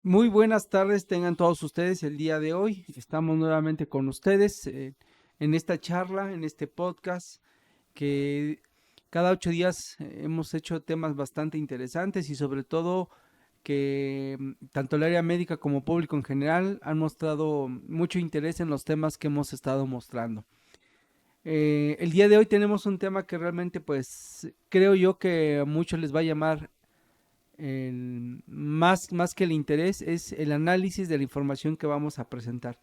Muy buenas tardes, tengan todos ustedes el día de hoy. Estamos nuevamente con ustedes en esta charla, en este podcast, que cada 8 días hemos hecho temas bastante interesantes y sobre todo que tanto el área médica como público en general han mostrado mucho interés en los temas que hemos estado mostrando. El día de hoy tenemos un tema que realmente pues creo yo que a muchos les va a llamar más que el interés es el análisis de la información que vamos a presentar.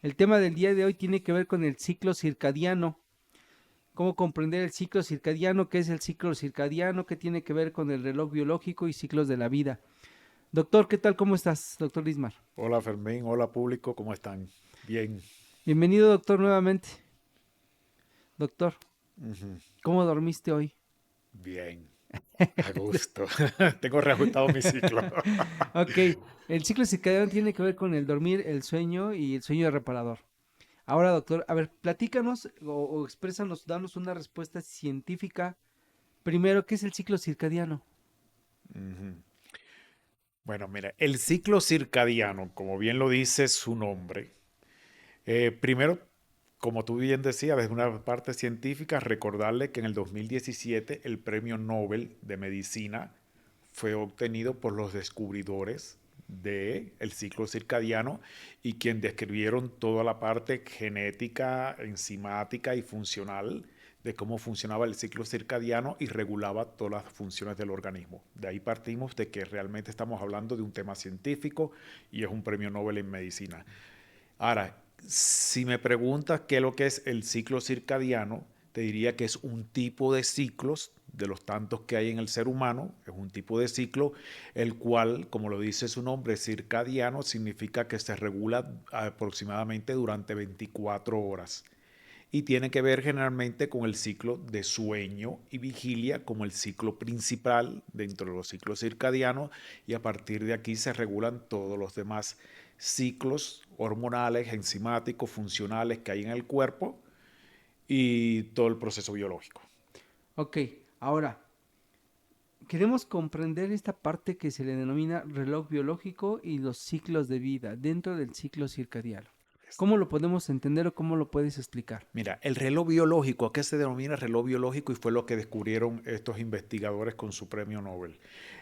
El tema del día de hoy tiene que ver con el ciclo circadiano. ¿Cómo comprender el ciclo circadiano? ¿Qué es el ciclo circadiano? ¿Qué tiene que ver con el reloj biológico y ciclos de la vida? Doctor, ¿qué tal? ¿Cómo estás, doctor Lismar? Hola Fermín, hola público, ¿cómo están? Bien. Bienvenido, doctor, nuevamente. Doctor, Ujú. ¿cómo dormiste hoy? Bien, a gusto. Tengo reajustado mi ciclo. Ok, el ciclo circadiano tiene que ver con el dormir, el sueño y el sueño reparador. Ahora, doctor, a ver, platícanos o exprésanos, danos una respuesta científica. Primero, ¿qué es el ciclo circadiano? Ujú. Bueno, mira, el ciclo circadiano, como bien lo dice su nombre, primero, como tú bien decías, desde una parte científica, recordarle que en el 2017 el premio Nobel de Medicina fue obtenido por los descubridores del ciclo circadiano y quien describieron toda la parte genética, enzimática y funcional de cómo funcionaba el ciclo circadiano y regulaba todas las funciones del organismo. De ahí partimos de que realmente estamos hablando de un tema científico y es un premio Nobel en medicina. Ahora, si me preguntas qué es lo que es el ciclo circadiano, te diría que es un tipo de ciclos de los tantos que hay en el ser humano, es un tipo de ciclo, el cual, como lo dice su nombre, circadiano, significa que se regula aproximadamente durante 24 horas y tiene que ver generalmente con el ciclo de sueño y vigilia como el ciclo principal dentro de los ciclos circadianos y a partir de aquí se regulan todos los demás ciclos hormonales, enzimáticos, funcionales que hay en el cuerpo y todo el proceso biológico. Ok, ahora, queremos comprender esta parte que se le denomina reloj biológico y los ciclos de vida dentro del ciclo circadiano. ¿Cómo lo podemos entender o cómo lo puedes explicar? Mira, el reloj biológico, ¿a qué se denomina reloj biológico? Y fue lo que descubrieron estos investigadores con su premio Nobel.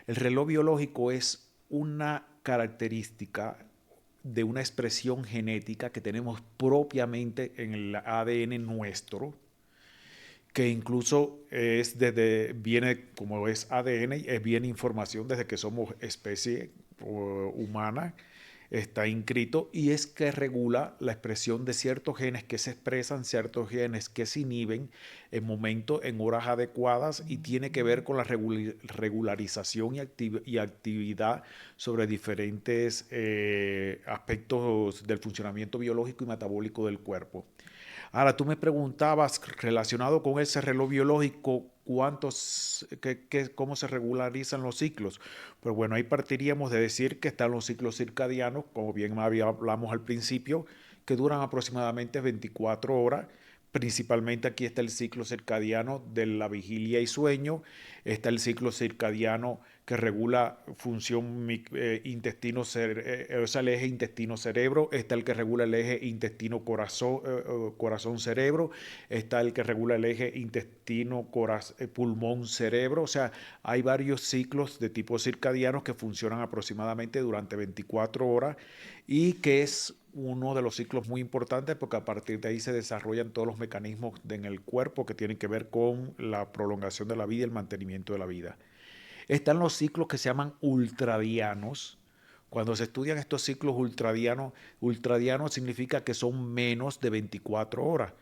El reloj biológico es una característica de una expresión genética que tenemos propiamente en el ADN nuestro, que incluso viene como es ADN, viene información desde que somos especie humana, está inscrito y es que regula la expresión de ciertos genes que se expresan, ciertos genes que se inhiben en momentos, en horas adecuadas y tiene que ver con la regularización y actividad sobre diferentes aspectos del funcionamiento biológico y metabólico del cuerpo. Ahora, tú me preguntabas relacionado con ese reloj biológico, cómo se regularizan los ciclos. Pues bueno, ahí partiríamos de decir que están los ciclos circadianos, como bien hablamos al principio, que duran aproximadamente 24 horas. Principalmente aquí está el ciclo circadiano de la vigilia y sueño, está el ciclo circadiano que regula función intestino, o sea, el eje intestino-cerebro, está el que regula el eje intestino-corazón-cerebro, está el que regula el eje intestino-pulmón-cerebro, o sea, hay varios ciclos de tipo circadianos que funcionan aproximadamente durante 24 horas y que es uno de los ciclos muy importantes porque a partir de ahí se desarrollan todos los mecanismos en el cuerpo que tienen que ver con la prolongación de la vida y el mantenimiento de la vida. Están los ciclos que se llaman ultradianos. Cuando se estudian estos ciclos ultradianos significa que son menos de 24 horas.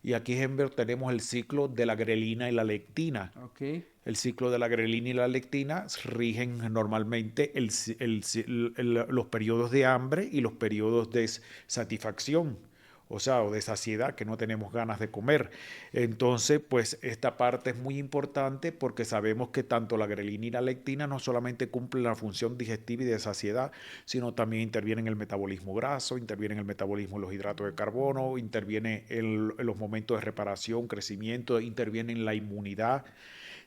Y aquí, ejemplo, tenemos el ciclo de la grelina y la lectina. Ok, El ciclo de la grelina y la lectina rigen normalmente los periodos de hambre y los periodos de satisfacción, o sea, o de saciedad, que no tenemos ganas de comer. Entonces, pues esta parte es muy importante porque sabemos que tanto la grelina y la lectina no solamente cumplen la función digestiva y de saciedad, sino también intervienen en el metabolismo graso, intervienen en el metabolismo de los hidratos de carbono, interviene en los momentos de reparación, crecimiento, intervienen en la inmunidad.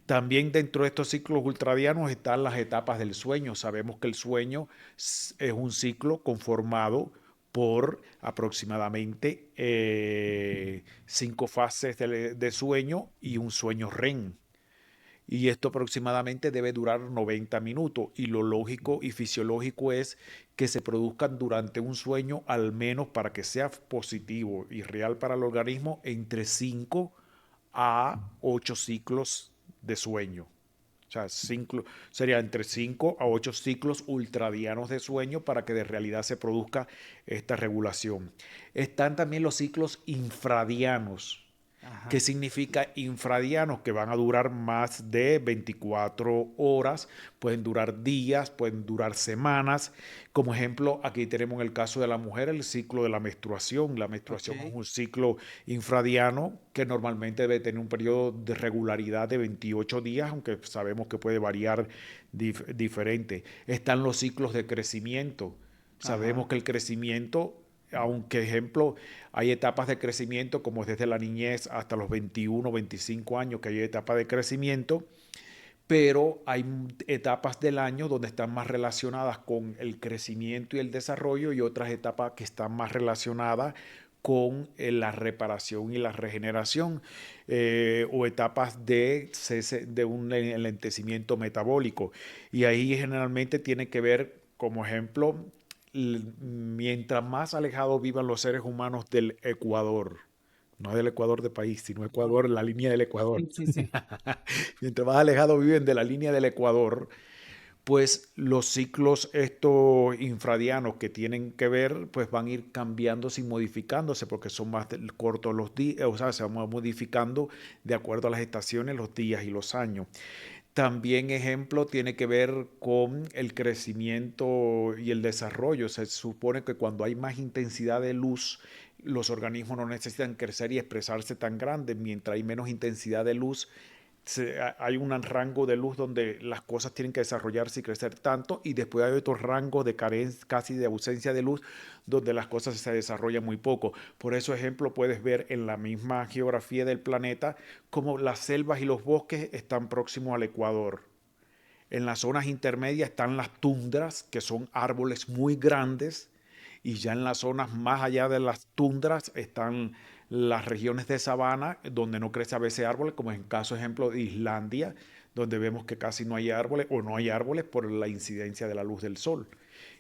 También dentro de estos ciclos ultradianos están las etapas del sueño. Sabemos que el sueño es un ciclo conformado por aproximadamente 5 fases de sueño y un sueño REM. Y esto aproximadamente debe durar 90 minutos. Y lo lógico y fisiológico es que se produzcan durante un sueño, al menos para que sea positivo y real para el organismo, entre 5 a 8 ciclos de sueño. O sea, sería entre 5 a 8 ciclos ultradianos de sueño para que de realidad se produzca esta regulación. Están también los ciclos infradianos. ¿Qué Ajá. significa infradianos? Que van a durar más de 24 horas, pueden durar días, pueden durar semanas. Como ejemplo, aquí tenemos en el caso de la mujer el ciclo de la menstruación. La Ok. menstruación es un ciclo infradiano que normalmente debe tener un periodo de regularidad de 28 días, aunque sabemos que puede variar diferente. Están los ciclos de crecimiento. Sabemos Ajá. que el crecimiento, aunque ejemplo, hay etapas de crecimiento como desde la niñez hasta los 21, 25 años que hay etapas de crecimiento, pero hay etapas del año donde están más relacionadas con el crecimiento y el desarrollo y otras etapas que están más relacionadas con la reparación y la regeneración, o etapas de cese de un enlentecimiento metabólico. Y ahí generalmente tiene que ver, como ejemplo, mientras más alejados vivan los seres humanos del Ecuador, no del Ecuador de país, sino Ajá. Ecuador, la línea del Ecuador. Sí, sí, sí. Mientras más alejados viven de la línea del Ecuador, pues los ciclos estos infradianos que tienen que ver, pues van a ir cambiándose y modificándose porque son más cortos los días, o sea, se van modificando de acuerdo a las estaciones, los días y los años. También, ejemplo, tiene que ver con el crecimiento y el desarrollo. Se supone que cuando hay más intensidad de luz, los organismos no necesitan crecer y expresarse tan grandes. Mientras hay menos intensidad de luz, hay un rango de luz donde las cosas tienen que desarrollarse y crecer tanto, y después hay otro rango de carencia, casi de ausencia de luz, donde las cosas se desarrollan muy poco. Por eso, ejemplo, puedes ver en la misma geografía del planeta como las selvas y los bosques están próximos al Ecuador. En las zonas intermedias están las tundras, que son árboles muy grandes, y ya en las zonas más allá de las tundras están las regiones de sabana, donde no crece a veces árboles, como en el caso ejemplo de Islandia, donde vemos que casi no hay árboles o no hay árboles por la incidencia de la luz del sol.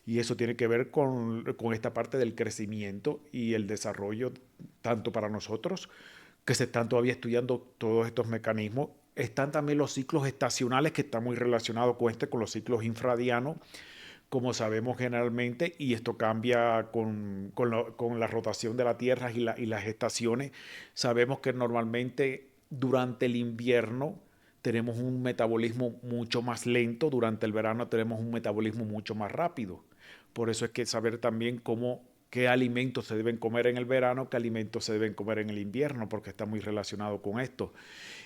Y eso tiene que ver con esta parte del crecimiento y el desarrollo, tanto para nosotros, que se están todavía estudiando todos estos mecanismos. Están también los ciclos estacionales, que están muy relacionados con los ciclos infradianos, como sabemos generalmente, y esto cambia con la rotación de la Tierra y las estaciones. Sabemos que normalmente durante el invierno tenemos un metabolismo mucho más lento, durante el verano tenemos un metabolismo mucho más rápido. Por eso es que saber también qué alimentos se deben comer en el verano, qué alimentos se deben comer en el invierno, porque está muy relacionado con esto.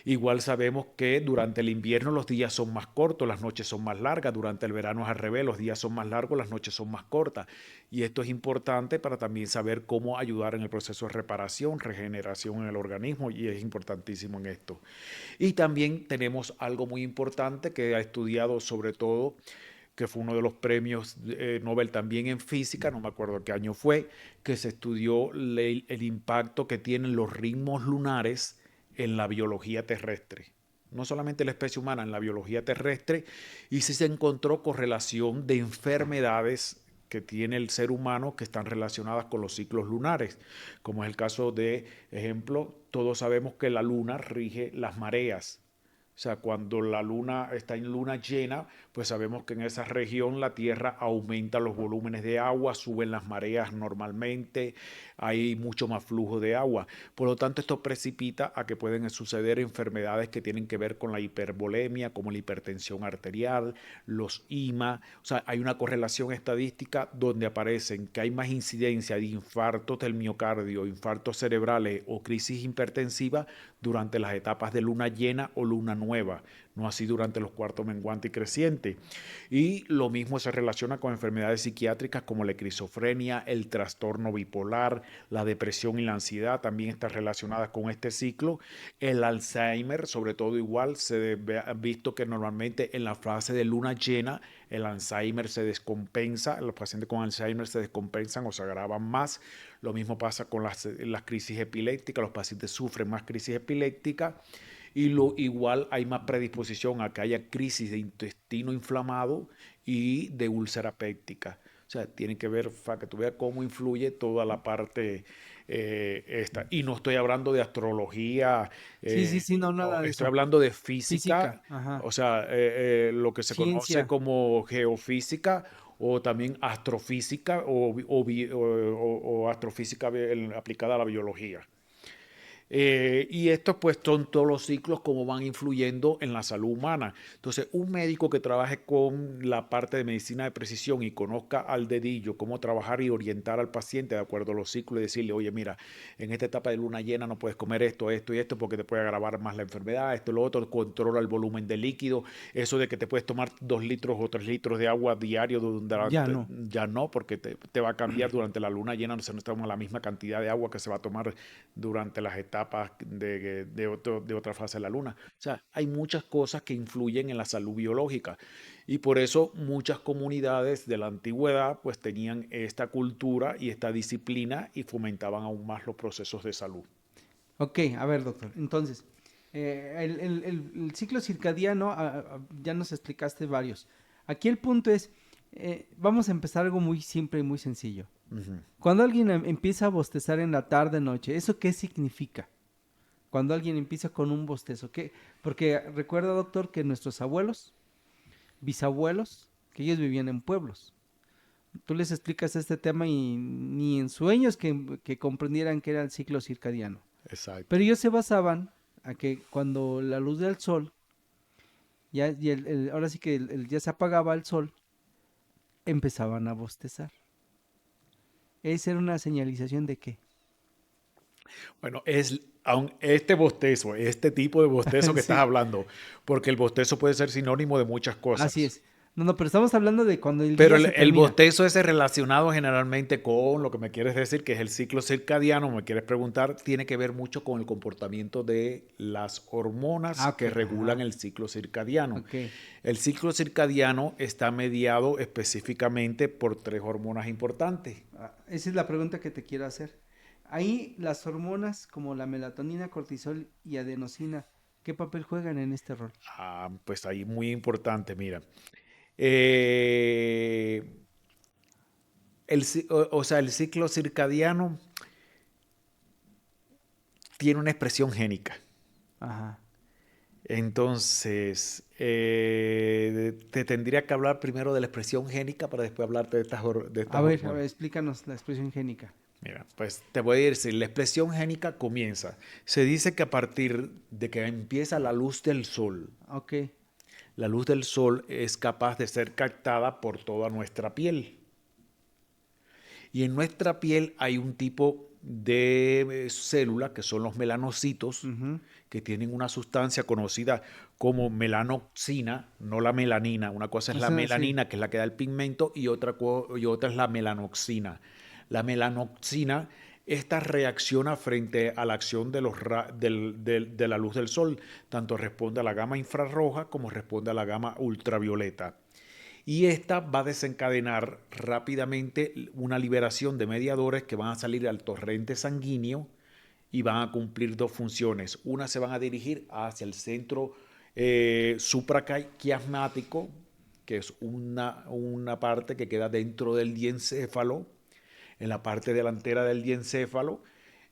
Igual sabemos que durante el invierno los días son más cortos, las noches son más largas, durante el verano es al revés, los días son más largos, las noches son más cortas. Y esto es importante para también saber cómo ayudar en el proceso de reparación, regeneración en el organismo, y es importantísimo en esto. Y también tenemos algo muy importante que ha estudiado sobre todo, que fue uno de los premios Nobel también en física, no me acuerdo qué año fue, que se estudió el impacto que tienen los ritmos lunares en la biología terrestre. No solamente en la especie humana, en la biología terrestre, y sí se encontró correlación de enfermedades que tiene el ser humano que están relacionadas con los ciclos lunares, como es el caso de, ejemplo, todos sabemos que la luna rige las mareas. O sea, cuando la luna está en luna llena, pues sabemos que en esa región la Tierra aumenta los volúmenes de agua, suben las mareas normalmente, hay mucho más flujo de agua. Por lo tanto, esto precipita a que pueden suceder enfermedades que tienen que ver con la hipervolemia, como la hipertensión arterial, los IMA. O sea, hay una correlación estadística donde aparecen que hay más incidencia de infartos del miocardio, infartos cerebrales o crisis hipertensiva durante las etapas de luna llena o luna nueva nueva, no así durante los cuartos menguante y creciente. Y lo mismo se relaciona con enfermedades psiquiátricas como la esquizofrenia, el trastorno bipolar, la depresión y la ansiedad también están relacionadas con este ciclo. El Alzheimer, sobre todo igual, ha visto que normalmente en la fase de luna llena el Alzheimer se descompensa, los pacientes con Alzheimer se descompensan o se agravan más. Lo mismo pasa con las crisis epilépticas, los pacientes sufren más crisis epilépticas y igual hay más predisposición a que haya crisis de intestino inflamado y de úlcera péptica. O sea, tiene que ver, para que tú veas cómo influye toda la parte esta. Y no estoy hablando de astrología, Sí, no, nada de estoy eso. hablando de física, Física, ajá. o sea, lo que se conoce Ciencia. como geofísica o también astrofísica o astrofísica aplicada a la biología. Y estos pues son todos los ciclos como van influyendo en la salud humana. Entonces, un médico que trabaje con la parte de medicina de precisión y conozca al dedillo cómo trabajar y orientar al paciente de acuerdo a los ciclos y decirle, oye, mira, en esta etapa de luna llena no puedes comer esto, esto y esto porque te puede agravar más la enfermedad, esto y lo otro, controla el volumen de líquido, eso de que te puedes tomar 2 litros o 3 litros de agua diario, Ya no. ya no, porque te va a cambiar durante la luna llena, no se nos toma la misma cantidad de agua que se va a tomar durante las etapas de otra fase de la luna. O sea, hay muchas cosas que influyen en la salud biológica y por eso muchas comunidades de la antigüedad pues tenían esta cultura y esta disciplina y fomentaban aún más los procesos de salud. Ok, a ver, doctor. Entonces, el ciclo circadiano, ya nos explicaste varios. Aquí el punto es, vamos a empezar algo muy simple y muy sencillo. Ujú. Cuando alguien empieza a bostezar en la tarde, noche, ¿eso qué significa? Cuando alguien empieza con un bostezo, ¿qué? Porque recuerda, doctor, que nuestros abuelos, bisabuelos, que ellos vivían en pueblos. Tú les explicas este tema y ni en sueños que comprendieran que era el ciclo circadiano. Exacto. Pero ellos se basaban a que cuando la luz del sol, ahora sí que ya se apagaba el sol, empezaban a bostezar. Esa era una señalización de qué. Bueno, este bostezo, este tipo de bostezo que estás Sí, hablando, porque el bostezo puede ser sinónimo de muchas así cosas. es. No, no, pero estamos hablando de cuando el Pero día el, se el termina. bostezo ese relacionado generalmente con lo que me quieres decir, que es el ciclo circadiano, me quieres preguntar, tiene que ver mucho con el comportamiento de las hormonas Ah, ok, que regulan ajá, el ciclo circadiano. ok. El ciclo circadiano está mediado específicamente por 3 hormonas importantes. Esa es la pregunta que te quiero hacer. Ahí las hormonas como la melatonina, cortisol y adenosina, ¿qué papel juegan en este rol? Pues ahí muy importante, mira. Eh, o sea, el ciclo circadiano tiene una expresión génica. Ajá. Entonces, te tendría que hablar primero de la expresión génica para después hablarte de estas A ver, hormonas. explícanos la expresión génica. Mira, pues te voy a decir, la expresión génica comienza. Se dice que a partir de que empieza la luz del sol, Ok. la luz del sol es capaz de ser captada por toda nuestra piel. Y en nuestra piel hay un tipo de célula que son los melanocitos, Ujú. que tienen una sustancia conocida como melanoxina, no la melanina. Una cosa es O la sea, sí. melanina, que es la que da el pigmento, y otra es la melanoxina. La melanoxina, esta reacciona frente a la acción de la luz del sol. Tanto responde a la gama infrarroja como responde a la gama ultravioleta. Y esta va a desencadenar rápidamente una liberación de mediadores que van a salir al torrente sanguíneo y van a cumplir 2 funciones. Una, se van a dirigir hacia el centro supraquiasmático, que es una parte que queda dentro del diencéfalo, en la parte delantera del diencéfalo,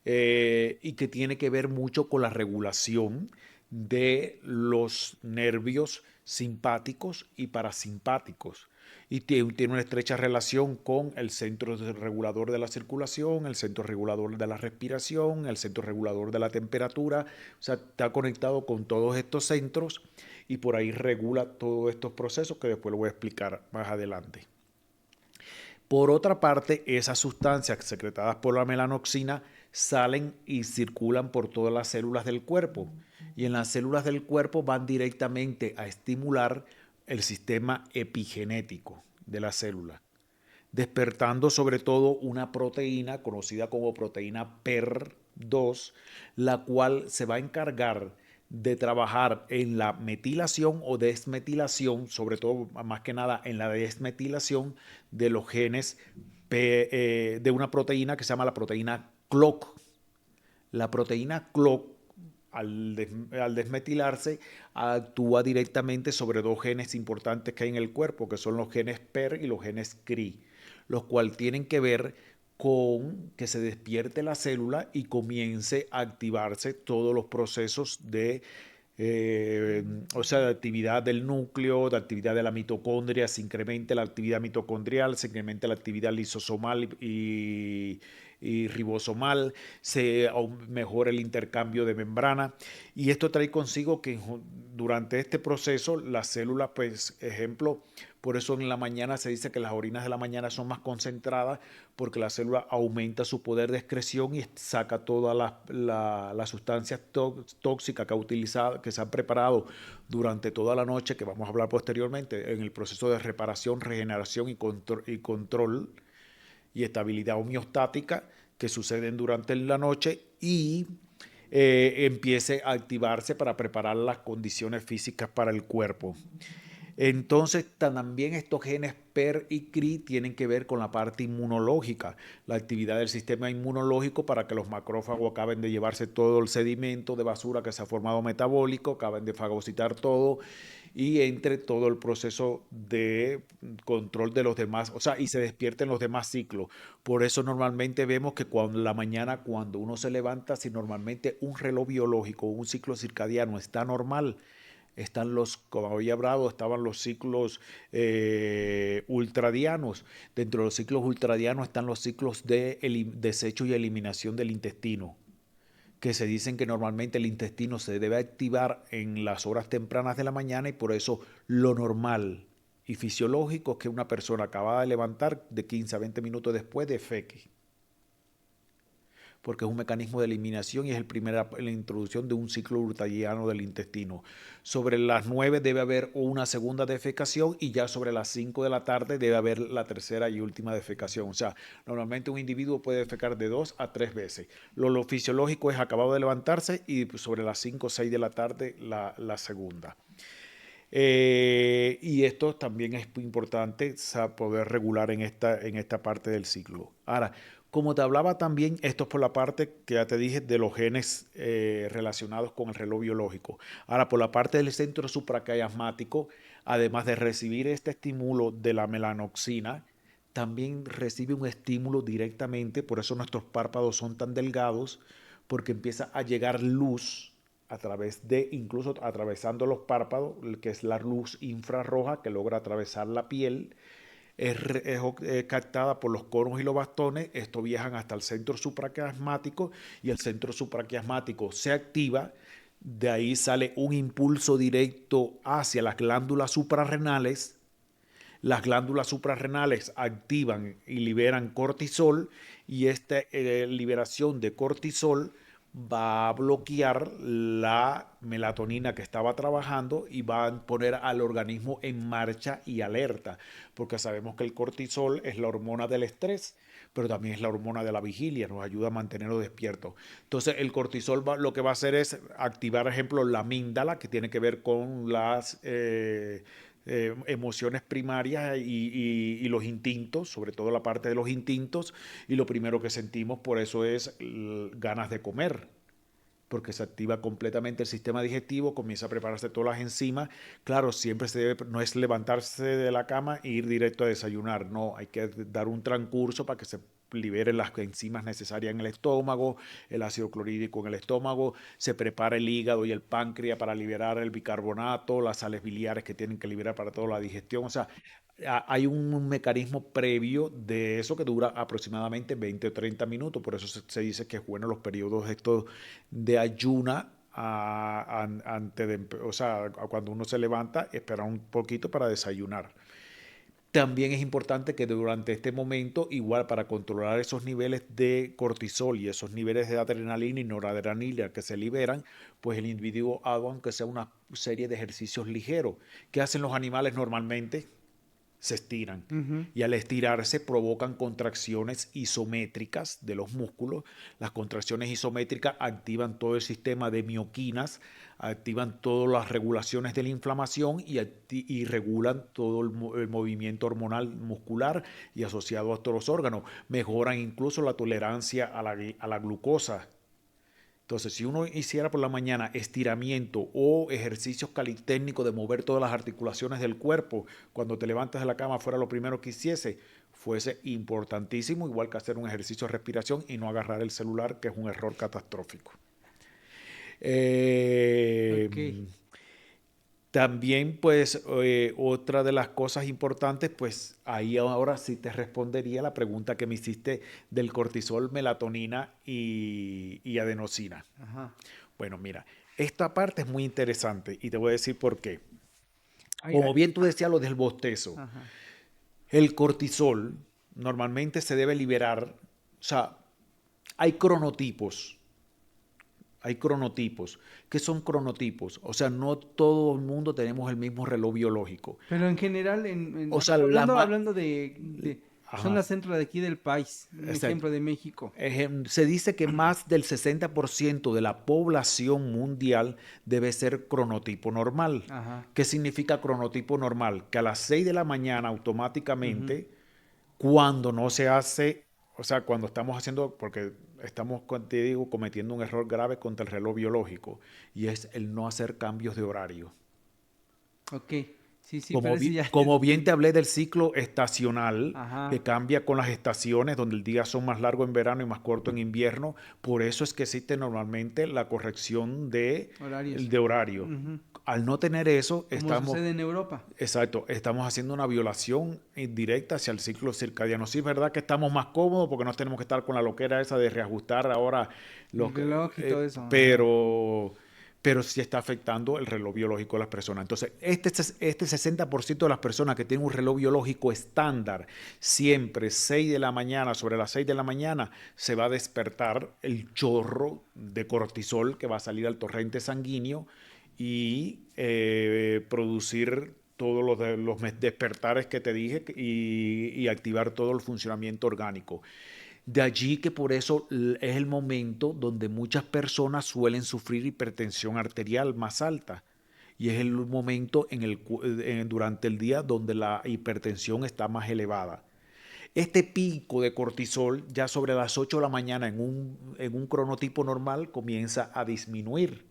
y que tiene que ver mucho con la regulación de los nervios simpáticos y parasimpáticos. Y tiene una estrecha relación con el centro regulador de la circulación, el centro regulador de la respiración, el centro regulador de la temperatura. O sea, está conectado con todos estos centros y por ahí regula todos estos procesos que después lo voy a explicar más adelante. Por otra parte, esas sustancias secretadas por la melanoxina salen y circulan por todas las células del cuerpo. y en las células del cuerpo van directamente a estimular el sistema epigenético de la célula, despertando sobre todo una proteína conocida como proteína PER2, la cual se va a encargar de trabajar en la metilación o desmetilación, sobre todo más que nada en la desmetilación de los genes de una proteína que se llama la proteína CLOC. La proteína CLOC, al desmetilarse, actúa directamente sobre dos genes importantes que hay en el cuerpo, que son los genes PER y los genes CRI, los cuales tienen que ver con que se despierte la célula y comience a activarse todos los procesos de actividad del núcleo, de actividad de la mitocondria, se incremente la actividad mitocondrial, se incrementa la actividad lisosomal y ribosomal, se mejora el intercambio de membrana, y esto trae consigo que durante este proceso las células, pues ejemplo, por eso en la mañana se dice que las orinas de la mañana son más concentradas, porque la célula aumenta su poder de excreción y saca todas las sustancias tóxicas que ha utilizado, que se han preparado durante toda la noche, que vamos a hablar posteriormente en el proceso de reparación, regeneración y control y estabilidad homeostática que suceden durante la noche, y empiece a activarse para preparar las condiciones físicas para el cuerpo. Entonces, también estos genes PER y CRI tienen que ver con la parte inmunológica, la actividad del sistema inmunológico para que los macrófagos acaben de llevarse todo el sedimento de basura que se ha formado metabólico, acaben de fagocitar todo y entre todo el proceso de control de los demás, o sea, y se despierten los demás ciclos. Por eso normalmente vemos que cuando la mañana, cuando uno se levanta, si normalmente un reloj biológico, un ciclo circadiano está normal, están los, como había hablado, estaban los ciclos ultradianos. Dentro de los ciclos ultradianos están los ciclos de desecho y eliminación del intestino, que se dicen que normalmente el intestino se debe activar en las horas tempranas de la mañana, y por eso lo normal y fisiológico es que una persona acabada de levantar de 15 a 20 minutos después defeque, porque es un mecanismo de eliminación y es la introducción de un ciclo ultradiano del intestino. Sobre las 9 debe haber una segunda defecación, y ya sobre las 5 de la tarde debe haber la tercera y última defecación. O sea, normalmente un individuo puede defecar de 2 a 3 veces. Lo fisiológico es acabado de levantarse y sobre las 5 o 6 de la tarde la segunda. Y esto también es importante poder regular en esta parte del ciclo. Ahora, como te hablaba también, esto es por la parte que ya te dije de los genes relacionados con el reloj biológico. Ahora, por la parte del centro supraquiasmático, además de recibir este estímulo de la melanoxina, también recibe un estímulo directamente, por eso nuestros párpados son tan delgados, porque empieza a llegar luz a través de, incluso atravesando los párpados, que es la luz infrarroja que logra atravesar la piel, es captada por los conos y los bastones. Estos viajan hasta el centro supraquiasmático, y el centro supraquiasmático se activa. De ahí sale un impulso directo hacia las glándulas suprarrenales. Las glándulas suprarrenales activan y liberan cortisol, y esta liberación de cortisol va a bloquear la melatonina que estaba trabajando y va a poner al organismo en marcha y alerta, porque sabemos que el cortisol es la hormona del estrés, pero también es la hormona de la vigilia, nos ayuda a mantenernos despiertos. Entonces el cortisol lo que va a hacer es activar, por ejemplo, la amígdala, que tiene que ver con las emociones primarias y los instintos, sobre todo la parte de los instintos, y lo primero que sentimos por eso es ganas de comer, porque se activa completamente el sistema digestivo, comienza a prepararse todas las enzimas. Claro, siempre se debe, no es levantarse de la cama e ir directo a desayunar, no, hay que dar un transcurso para que se liberen las enzimas necesarias en el estómago, el ácido clorhídrico en el estómago, se prepara el hígado y el páncreas para liberar el bicarbonato, las sales biliares que tienen que liberar para toda la digestión. O sea, hay un mecanismo previo de eso que dura aproximadamente 20 o 30 minutos, por eso se dice que es bueno los periodos estos de ayuna antes de, o sea, cuando uno se levanta, espera un poquito para desayunar. También es importante que durante este momento, igual para controlar esos niveles de cortisol y esos niveles de adrenalina y noradrenalina que se liberan, pues el individuo haga aunque sea una serie de ejercicios ligeros. ¿Qué hacen los animales normalmente? Se estiran. Ujú. Y al estirarse provocan contracciones isométricas de los músculos. Las contracciones isométricas activan todo el sistema de mioquinas, activan todas las regulaciones de la inflamación y regulan todo el movimiento hormonal muscular y asociado a todos los órganos. Mejoran incluso la tolerancia a la glucosa. Entonces, si uno hiciera por la mañana estiramiento o ejercicios calisténicos de mover todas las articulaciones del cuerpo, cuando te levantas de la cama fuera lo primero que hiciese, fuese importantísimo, igual que hacer un ejercicio de respiración y no agarrar el celular, que es un error catastrófico. Eh, Ok. También, pues, otra de las cosas importantes, pues, ahí ahora sí te respondería la pregunta que me hiciste del cortisol, melatonina y adenosina. Ajá. Bueno, mira, esta parte es muy interesante y te voy a decir por qué. Ay, Como ay, bien tú decías lo del bostezo, ajá. el cortisol normalmente se debe liberar, o sea, hay cronotipos, hay cronotipos. ¿Qué son cronotipos? O sea, no todo el mundo tenemos el mismo reloj biológico. Pero en general, O sea, la hablando de Ajá, zona centro de aquí del país, un exacto. ejemplo de México. Se dice que más del 60% de la población mundial debe ser cronotipo normal. Ajá. ¿Qué significa cronotipo normal? Que a las 6 de la mañana Ujú. automáticamente, cuando no se hace, o sea, cuando estamos haciendo, porque estamos, te digo, cometiendo un error grave contra el reloj biológico, y es el no hacer cambios de horario. Ok. Sí, sí, parece ya te Como bien te entendí. hablé del ciclo estacional, que Ajá. cambia con las estaciones, donde el día son más largo en verano y más corto en invierno, por eso es que existe normalmente la corrección Horarios. de horario. Ujú. Al no tener eso, Como estamos, sucede en Europa. exacto, estamos haciendo una violación indirecta hacia el ciclo circadiano. Sí, es verdad que estamos más cómodos porque no tenemos que estar con la loquera esa de reajustar ahora El los, reloj y todo eso. Ajá. pero sí está afectando el reloj biológico de las personas. Entonces, este 60% de las personas que tienen un reloj biológico estándar, siempre 6 de la mañana, sobre las 6 de la mañana, se va a despertar el chorro de cortisol que va a salir al torrente sanguíneo y producir todos los despertares que te dije y activar todo el funcionamiento orgánico. De allí que por eso es el momento donde muchas personas suelen sufrir hipertensión arterial más alta. Y es el momento durante el día donde la hipertensión está más elevada. Este pico de cortisol ya sobre las 8 de la mañana en un cronotipo normal comienza a disminuir.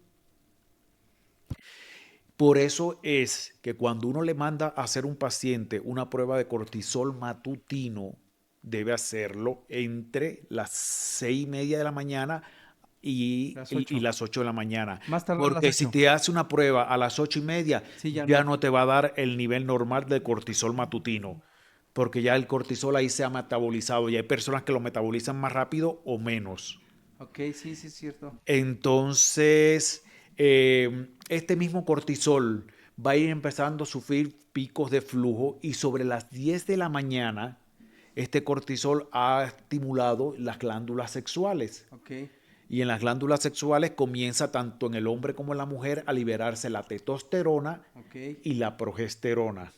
Por eso es que cuando uno le manda a hacer un paciente una prueba de cortisol matutino, debe hacerlo entre las 6:30 de la mañana Las y 8. las 8 de la mañana. Más tardar las Porque si 8. te hace una prueba a las 8:30, Sí, ya ya no. no te va a dar el nivel normal de cortisol matutino. Porque ya el cortisol ahí se ha metabolizado y hay personas que lo metabolizan más rápido o menos. Ok, sí, sí es cierto. Entonces, este mismo cortisol va a ir empezando a sufrir picos de flujo y sobre las 10 de la mañana, este cortisol ha estimulado las glándulas sexuales. Ok. Y en las glándulas sexuales comienza tanto en el hombre como en la mujer a liberarse la testosterona Ok. y la progesterona.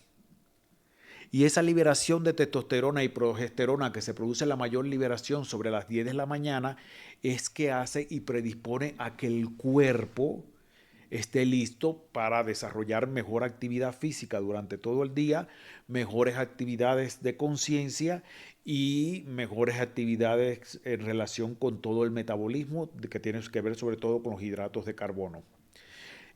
Y esa liberación de testosterona y progesterona que se produce la mayor liberación sobre las 10 de la mañana es que hace y predispone a que el cuerpo esté listo para desarrollar mejor actividad física durante todo el día, mejores actividades de conciencia y mejores actividades en relación con todo el metabolismo que tiene que ver sobre todo con los hidratos de carbono.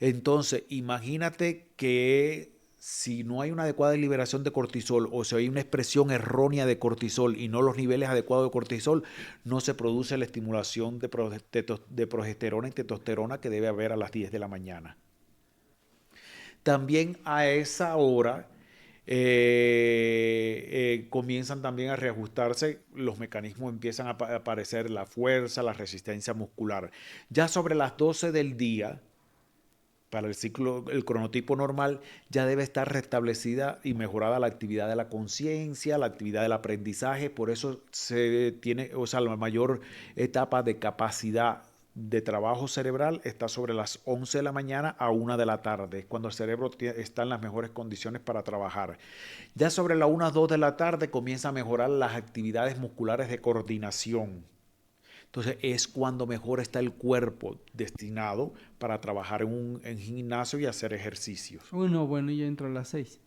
Entonces, imagínate que si no hay una adecuada liberación de cortisol o si hay una expresión errónea de cortisol y no los niveles adecuados de cortisol, no se produce la estimulación de progesterona y testosterona que debe haber a las 10 de la mañana. También a esa hora comienzan también a reajustarse, los mecanismos empiezan a aparecer, la fuerza, la resistencia muscular. Ya sobre las 12 del día, para el ciclo, el cronotipo normal, ya debe estar restablecida y mejorada la actividad de la conciencia, la actividad del aprendizaje. Por eso se tiene, o sea, la mayor etapa de capacidad de trabajo cerebral está sobre las 11 de la mañana a 1 de la tarde, cuando el cerebro está en las mejores condiciones para trabajar. Ya sobre la 1 o 2 de la tarde comienza a mejorar las actividades musculares de coordinación. Entonces es cuando mejor está el cuerpo destinado para trabajar en gimnasio y hacer ejercicios. Uno, bueno, yo entro a las 6.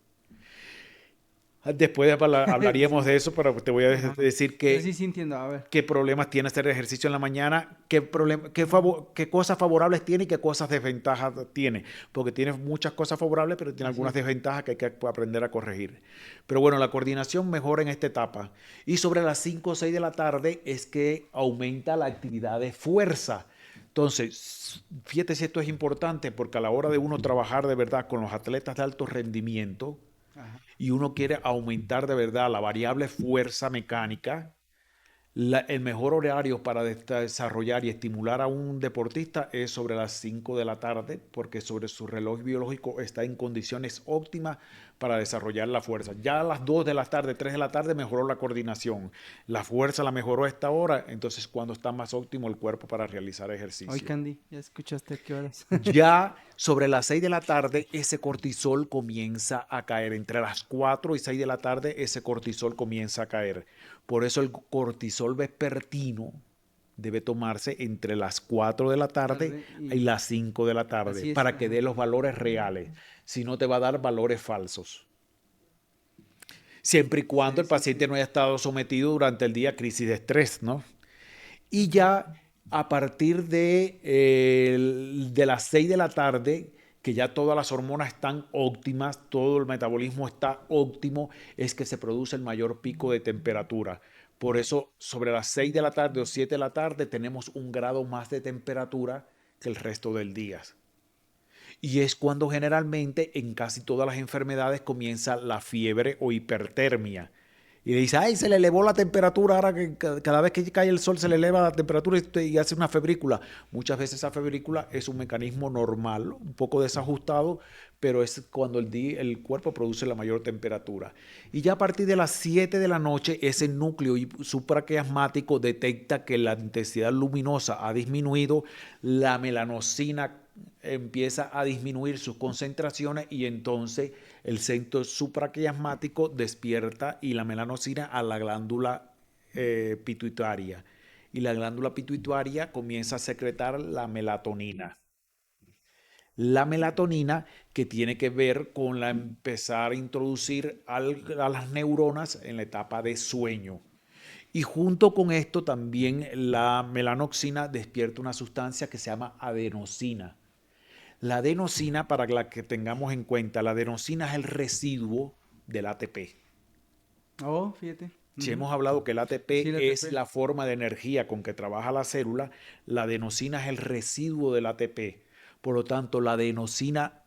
Después hablaríamos Sí. de eso, pero te voy a Ajá. decir Pero sí, sí entiendo. A ver. qué problemas tiene hacer ejercicio en la mañana, qué cosas favorables tiene y qué cosas desventajas tiene. Porque tiene muchas cosas favorables, pero tiene Así algunas es. desventajas que hay que aprender a corregir. Pero bueno, la coordinación mejora en esta etapa. Y sobre las 5 o 6 de la tarde es que aumenta la actividad de fuerza. Entonces, fíjate si esto es importante, porque a la hora de uno trabajar de verdad con los atletas de alto rendimiento, Ajá. y uno quiere aumentar de verdad la variable fuerza mecánica, el mejor horario para desarrollar y estimular a un deportista es sobre las 5 de la tarde, porque sobre su reloj biológico está en condiciones óptimas para desarrollar la fuerza. Ya a las 2 de la tarde, 3 de la tarde mejoró la coordinación. La fuerza la mejoró a esta hora, entonces cuando está más óptimo el cuerpo para realizar Hoy, ejercicio. Candy, ¿ya escuchaste a qué horas? Ya sobre las 6 de la tarde ese cortisol comienza a caer. Entre las 4 y 6 de la tarde ese cortisol comienza a caer. Por eso el cortisol vespertino debe tomarse entre las 4 de la tarde Tarde y y las 5 de la tarde así es. para que Ajá. dé los valores reales. Si no te va a dar valores falsos. Siempre y cuando Sí, el sí, paciente sí. no haya estado sometido durante el día a crisis de estrés, ¿no? Y ya a partir de las 6 de la tarde, que ya todas las hormonas están óptimas, todo el metabolismo está óptimo, es que se produce el mayor pico de temperatura. Por eso, sobre las 6 de la tarde o 7 de la tarde, tenemos un grado más de temperatura que el resto del día. Y es cuando generalmente en casi todas las enfermedades comienza la fiebre o hipertermia. Y le dice, ay, se le elevó la temperatura, ahora que cada vez que cae el sol se le eleva la temperatura y hace una febrícula. Muchas veces esa febrícula es un mecanismo normal, un poco desajustado, pero es cuando el cuerpo produce la mayor temperatura. Y ya a partir de las 7 de la noche, ese núcleo supraquiasmático detecta que la intensidad luminosa ha disminuido, la melanocina empieza a disminuir sus concentraciones y entonces el centro supraquiasmático despierta y la melanocina a la glándula pituitaria. Y la glándula pituitaria comienza a secretar la melatonina. La melatonina que tiene que ver con la empezar a introducir a las neuronas en la etapa de sueño. Y junto con esto también la melanoxina despierta una sustancia que se llama adenosina. La adenosina, para la que tengamos en cuenta, la adenosina es el residuo del ATP. Oh, fíjate. Si Ujú. hemos hablado que el Sí, ATP la es TP. la forma de energía con que trabaja la célula, la adenosina es el residuo del ATP. Por lo tanto, la adenosina,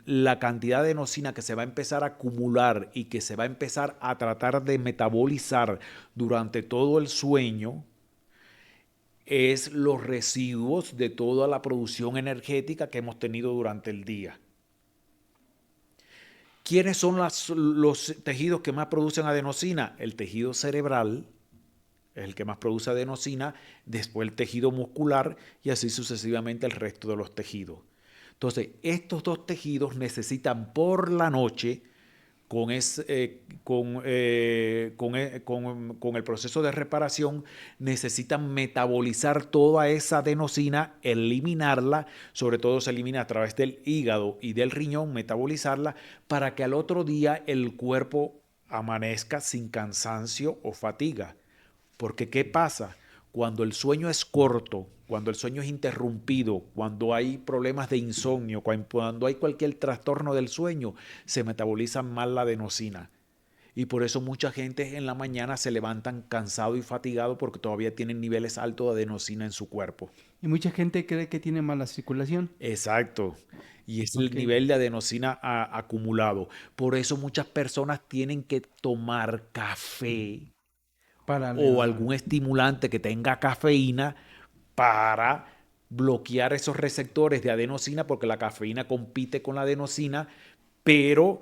la cantidad de adenosina que se va a empezar a acumular y que se va a empezar a tratar de metabolizar durante todo el sueño, es los residuos de toda la producción energética que hemos tenido durante el día. ¿Quiénes son los tejidos que más producen adenosina? El tejido cerebral es el que más produce adenosina, después el tejido muscular y así sucesivamente el resto de los tejidos. Entonces, estos dos tejidos necesitan por la noche con el proceso de reparación, necesitan metabolizar toda esa adenosina, eliminarla, sobre todo se elimina a través del hígado y del riñón, metabolizarla, para que al otro día el cuerpo amanezca sin cansancio o fatiga. Porque ¿qué pasa? Cuando el sueño es corto, cuando el sueño es interrumpido, cuando hay problemas de insomnio, cuando hay cualquier trastorno del sueño, se metaboliza mal la adenosina. Y por eso mucha gente en la mañana se levantan cansado y fatigado porque todavía tienen niveles altos de adenosina en su cuerpo. Y mucha gente cree que tiene mala circulación. Exacto. Y es el Ok. nivel de adenosina acumulado. Por eso muchas personas tienen que tomar café Para o la... algún estimulante que tenga cafeína para bloquear esos receptores de adenosina porque la cafeína compite con la adenosina, pero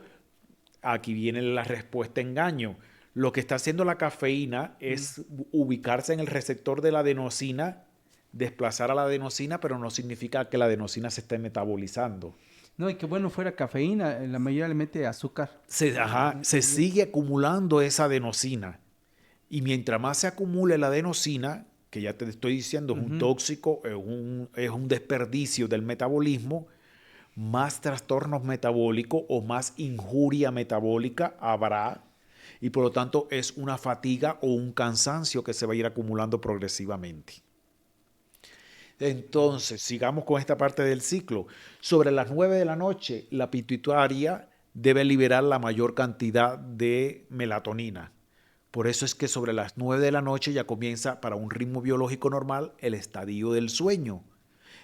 aquí viene la respuesta engaño. Lo que está haciendo la cafeína es ubicarse en el receptor de la adenosina, desplazar a la adenosina, pero no significa que la adenosina se esté metabolizando. No, y que bueno fuera cafeína, la mayoría le mete azúcar. Se sigue acumulando esa adenosina. Y mientras más se acumule la adenosina, que ya te estoy diciendo es un tóxico, es un desperdicio del metabolismo, más trastornos metabólicos o más injuria metabólica habrá, y por lo tanto es una fatiga o un cansancio que se va a ir acumulando progresivamente. Entonces, sigamos con esta parte del ciclo. Sobre las 9 de la noche, la pituitaria debe liberar la mayor cantidad de melatonina. Por eso es que sobre las 9 de la noche ya comienza, para un ritmo biológico normal, el estadio del sueño.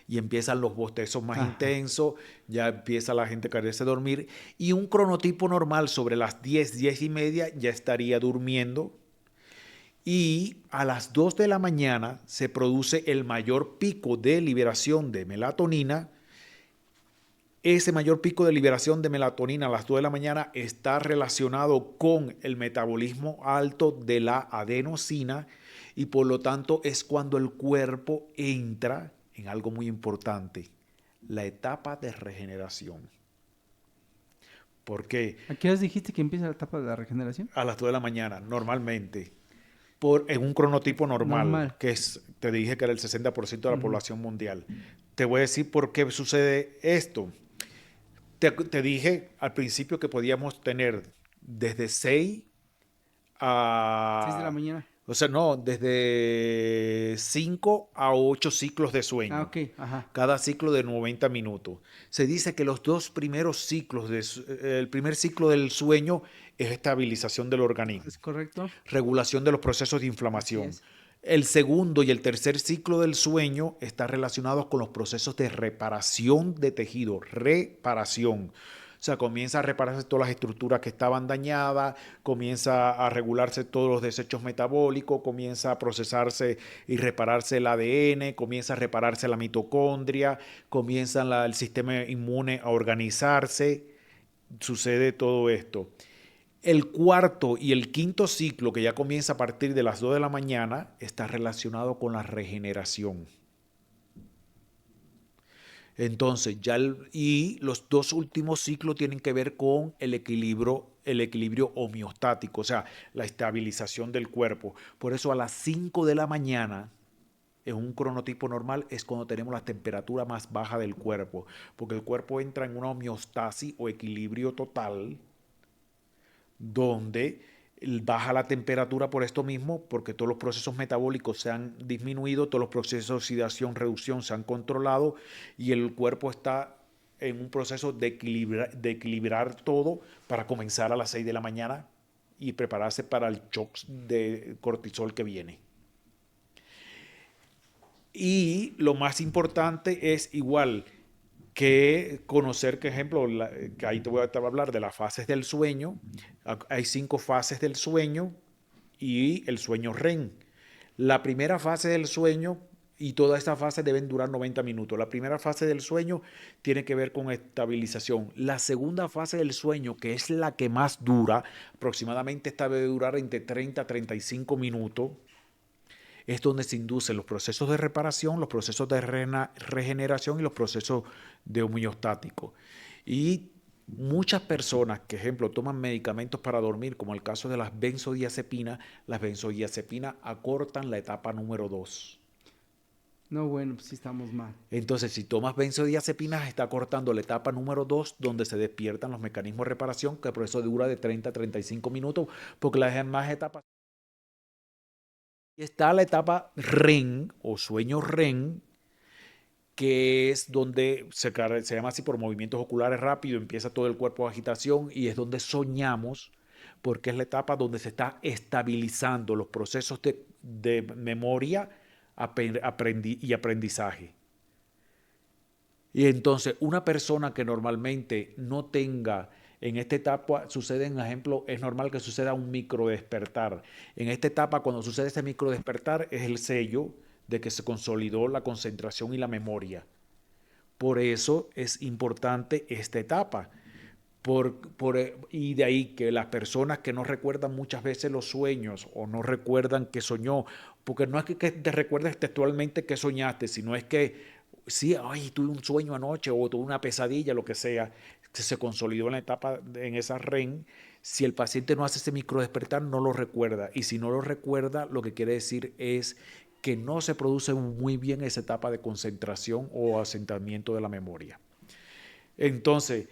Y empiezan los bostezos más intensos, ya empieza la gente a quererse dormir. Y un cronotipo normal sobre las 10, 10 y media ya estaría durmiendo. Y a las 2 de la mañana se produce el mayor pico de liberación de melatonina. Ese mayor pico de liberación de melatonina a las 2 de la mañana está relacionado con el metabolismo alto de la adenosina y por lo tanto es cuando el cuerpo entra en algo muy importante, la etapa de regeneración. ¿Por qué? ¿A qué horas dijiste que empieza la etapa de la regeneración? A las 2 de la mañana, normalmente. En un cronotipo normal, que te dije que era el 60% de la población mundial. Te voy a decir por qué sucede esto. Te dije al principio que podíamos tener desde 6 6 de la a... mañana. O sea, no, desde 5 a 8 ciclos de sueño. Ok, ajá. Cada ciclo de 90 minutos. Se dice que los dos primeros ciclos, el primer ciclo del sueño es estabilización del organismo, ¿Es correcto? regulación de los procesos de Así inflamación. es. El segundo y el tercer ciclo del sueño están relacionados con los procesos de reparación de tejido, reparación. O sea, comienza a repararse todas las estructuras que estaban dañadas, comienza a regularse todos los desechos metabólicos, comienza a procesarse y repararse el ADN, comienza a repararse la mitocondria, comienza el sistema inmune a organizarse, sucede todo esto. El cuarto y el quinto ciclo, que ya comienza a partir de las 2 de la mañana, está relacionado con la regeneración. Entonces, y los dos últimos ciclos tienen que ver con el equilibrio homeostático, o sea, la estabilización del cuerpo. Por eso a las 5 de la mañana, en un cronotipo normal, es cuando tenemos la temperatura más baja del cuerpo, porque el cuerpo entra en una homeostasis o equilibrio total, donde baja la temperatura por esto mismo, porque todos los procesos metabólicos se han disminuido, todos los procesos de oxidación, reducción se han controlado y el cuerpo está en un proceso de equilibrar todo para comenzar a las 6 de la mañana y prepararse para el shock de cortisol que viene. Y lo más importante es igual que conocer, por ejemplo, que ahí te voy a hablar de las fases del sueño. Hay 5 fases del sueño y el sueño REM. La primera fase del sueño, y todas estas fases deben durar 90 minutos. La primera fase del sueño tiene que ver con estabilización. La segunda fase del sueño, que es la que más dura, aproximadamente esta debe durar entre 30 a 35 minutos, es donde se inducen los procesos de reparación, los procesos de regeneración y los procesos de homeostático. Y muchas personas que, ejemplo, toman medicamentos para dormir, como el caso de las benzodiazepinas acortan la etapa número 2. No, bueno, pues sí estamos mal. Entonces, si tomas benzodiazepinas, está cortando la etapa número 2, donde se despiertan los mecanismos de reparación, que por eso dura de 30 a 35 minutos, porque las demás etapas... Y está la etapa REM o sueño REM, que es donde se llama así por movimientos oculares rápidos, empieza todo el cuerpo de agitación y es donde soñamos, porque es la etapa donde se está estabilizando los procesos de memoria y aprendizaje. Y entonces una persona que normalmente no tenga en esta etapa, sucede, en ejemplo, es normal que suceda un microdespertar. En esta etapa, cuando sucede ese microdespertar, es el sello de que se consolidó la concentración y la memoria. Por eso es importante esta etapa. Y de ahí que las personas que no recuerdan muchas veces los sueños o no recuerdan que soñó, porque no es que te recuerdes textualmente que soñaste, sino es que sí, ay, tuve un sueño anoche o tuve una pesadilla, lo que sea, que se consolidó en la etapa, en esa REM. Si el paciente no hace ese microdespertar, no lo recuerda. Y si no lo recuerda, lo que quiere decir es que no se produce muy bien esa etapa de concentración o asentamiento de la memoria. Entonces,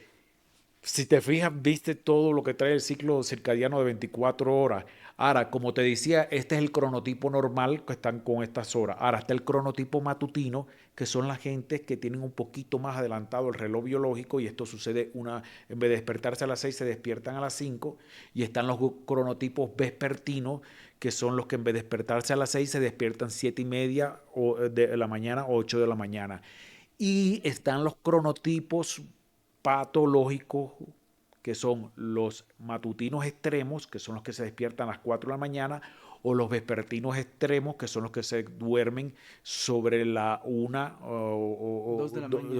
si te fijas, viste todo lo que trae el ciclo circadiano de 24 horas. Ahora, como te decía, este es el cronotipo normal que están con estas horas. Ahora está el cronotipo matutino, que son las gentes que tienen un poquito más adelantado el reloj biológico y esto sucede en vez de despertarse a las 6, se despiertan a las 5. Y están los cronotipos vespertinos, que son los que en vez de despertarse a las 6 se despiertan 7:30 de la mañana o 8 de la mañana. Y están los cronotipos patológicos, que son los matutinos extremos, que son los que se despiertan a las 4 de la mañana, o los vespertinos extremos, que son los que se duermen sobre la 1 o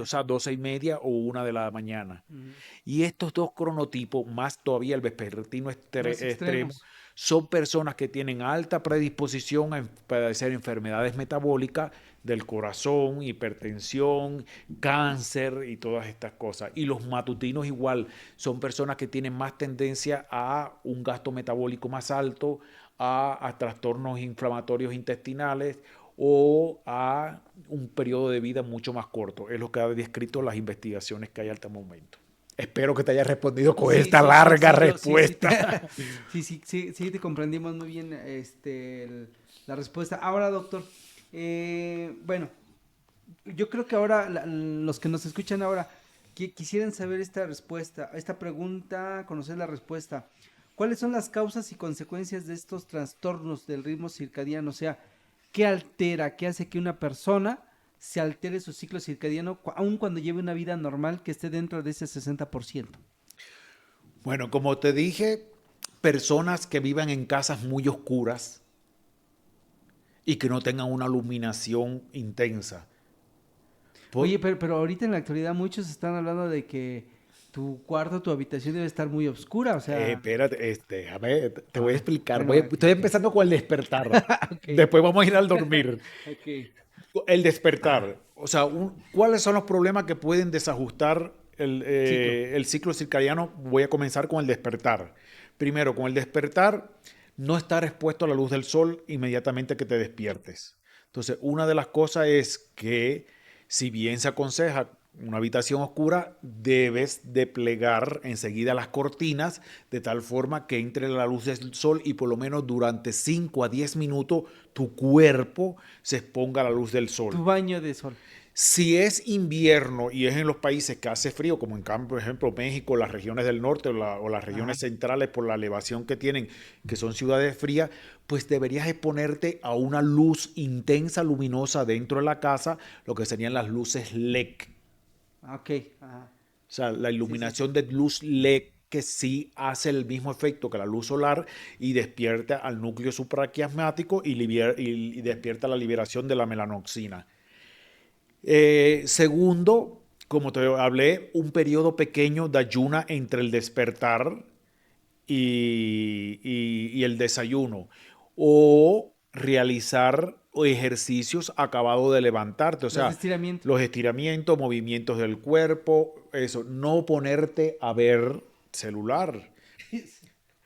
sea, 12:30 o 1 de la mañana. Y estos dos cronotipos, más todavía el vespertino extremo, son personas que tienen alta predisposición a padecer enfermedades metabólicas del corazón, hipertensión, cáncer y todas estas cosas. Y los matutinos igual, son personas que tienen más tendencia a un gasto metabólico más alto, a trastornos inflamatorios intestinales o a un periodo de vida mucho más corto. Es lo que ha descrito las investigaciones que hay hasta el momento. Espero que te haya respondido con esta larga respuesta. Sí, te comprendimos muy bien la respuesta. Ahora, doctor, bueno, yo creo que ahora los que nos escuchan ahora quisieran saber esta respuesta, esta pregunta, conocer la respuesta. ¿Cuáles son las causas y consecuencias de estos trastornos del ritmo circadiano? O sea, ¿qué altera, qué hace que una persona se altere su ciclo circadiano, aun cuando lleve una vida normal que esté dentro de ese 60%? Bueno, como te dije, personas que vivan en casas muy oscuras y que no tengan una iluminación intensa. Oye, pero ahorita en la actualidad muchos están hablando de que tu cuarto, tu habitación debe estar muy oscura, o sea... Espérate, a ver, te voy a explicar. Bueno, Estoy empezando con el despertar. okay. Después vamos a ir al dormir. Okay. El despertar. O sea, ¿cuáles son los problemas que pueden desajustar el ciclo circadiano? Voy a comenzar con el despertar. Primero, con el despertar, no estar expuesto a la luz del sol inmediatamente que te despiertes. Entonces, una de las cosas es que, si bien se aconseja una habitación oscura, debes de plegar enseguida las cortinas de tal forma que entre la luz del sol y por lo menos durante 5 a 10 minutos tu cuerpo se exponga a la luz del sol. Tu baño de sol. Si es invierno y es en los países que hace frío, como en cambio, por ejemplo, México, las regiones del norte o las regiones centrales por la elevación que tienen, que son ciudades frías, pues deberías exponerte a una luz intensa, luminosa dentro de la casa, lo que serían las luces LED. Ok. O sea, la iluminación de luz LED que sí hace el mismo efecto que la luz solar y despierta al núcleo supraquiasmático y despierta la liberación de la melanoxina. Segundo, como te hablé, un periodo pequeño de ayuna entre el despertar y el desayuno. O realizar ejercicios acabado de levantarte, o sea, los estiramientos, movimientos del cuerpo, eso, no ponerte a ver celular,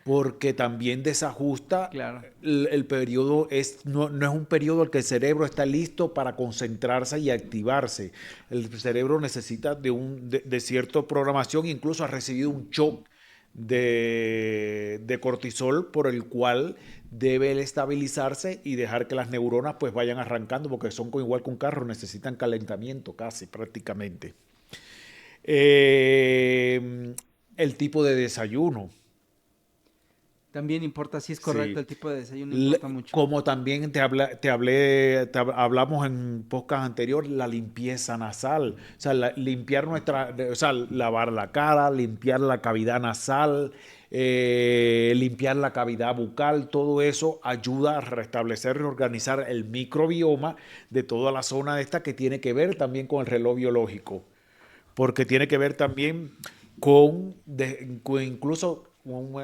porque también desajusta. Claro. El periodo, no es un periodo en el que el cerebro está listo para concentrarse y activarse. El cerebro necesita de cierta programación, incluso ha recibido un shock de cortisol por el cual debe él estabilizarse y dejar que las neuronas pues vayan arrancando, porque son igual que un carro, necesitan calentamiento casi prácticamente. El tipo de desayuno. También importa, si es correcto, el tipo de desayuno importa mucho. Como también hablamos en podcast anterior, la limpieza nasal. O sea, limpiar lavar la cara, limpiar la cavidad nasal, limpiar la cavidad bucal, todo eso ayuda a restablecer y organizar el microbioma de toda la zona esta que tiene que ver también con el reloj biológico, porque tiene que ver también con incluso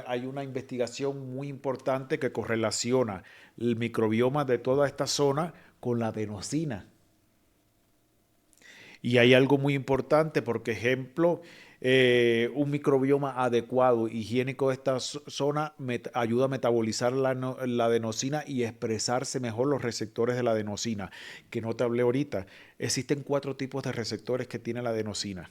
hay una investigación muy importante que correlaciona el microbioma de toda esta zona con la adenosina. Y hay algo muy importante, por ejemplo, un microbioma adecuado, higiénico de esta zona ayuda a metabolizar la adenosina y expresarse mejor los receptores de la adenosina, que no te hablé ahorita. Existen 4 tipos de receptores que tiene la adenosina.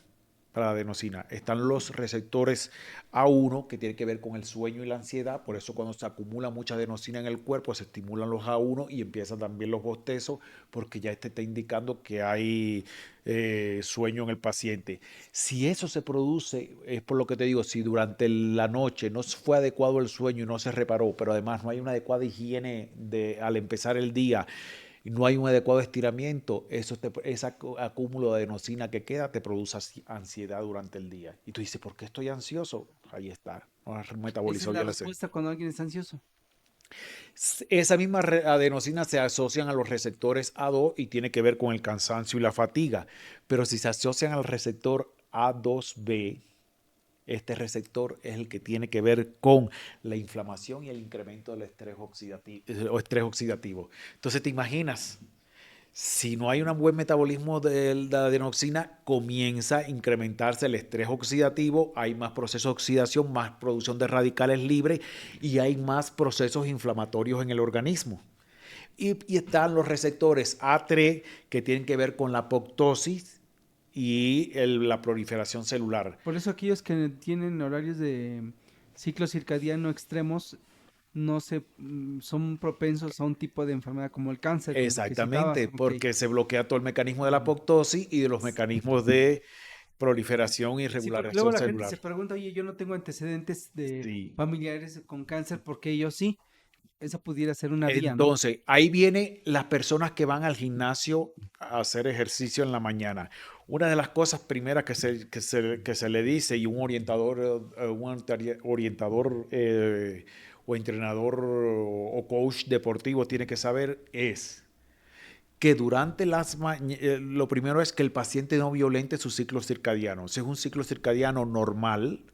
Para la adenosina están los receptores A1 que tienen que ver con el sueño y la ansiedad, por eso cuando se acumula mucha adenosina en el cuerpo se estimulan los A1 y empiezan también los bostezos porque ya este está indicando que hay sueño en el paciente. Si eso se produce, es por lo que te digo, si durante la noche no fue adecuado el sueño y no se reparó, pero además no hay una adecuada higiene al empezar el día, y no hay un adecuado estiramiento, ese acúmulo de adenosina que queda te produce ansiedad durante el día. Y tú dices, ¿por qué estoy ansioso? Ahí está, no has Esa es metabolizado la ya la sed. respuesta cuando alguien es ansioso. Esa misma adenosina se asocian a los receptores A2 y tiene que ver con el cansancio y la fatiga. Pero si se asocian al receptor A2B, este receptor es el que tiene que ver con la inflamación y el incremento del estrés oxidativo. Entonces, ¿te imaginas? Si no hay un buen metabolismo de la adenosina, comienza a incrementarse el estrés oxidativo, hay más procesos de oxidación, más producción de radicales libres y hay más procesos inflamatorios en el organismo. Y están los receptores A3 que tienen que ver con la apoptosis y la proliferación celular. Por eso aquellos que tienen horarios de ciclo circadiano extremos son propensos a un tipo de enfermedad como el cáncer que citabas. Exactamente, Ok. porque se bloquea todo el mecanismo de la Mm. apoptosis y de los mecanismos de proliferación y Sí, porque luego regularización la gente se celular. pregunta, oye, yo no tengo antecedentes de Sí. familiares con cáncer, ¿por qué yo sí? Esa pudiera ser una vía, ¿no? Entonces, ahí vienen las personas que van al gimnasio a hacer ejercicio en la mañana. Una de las cosas primeras que se le dice y un orientador o entrenador o coach deportivo tiene que saber es que durante lo primero es que el paciente no violente su ciclo circadiano. Si es un ciclo circadiano normal,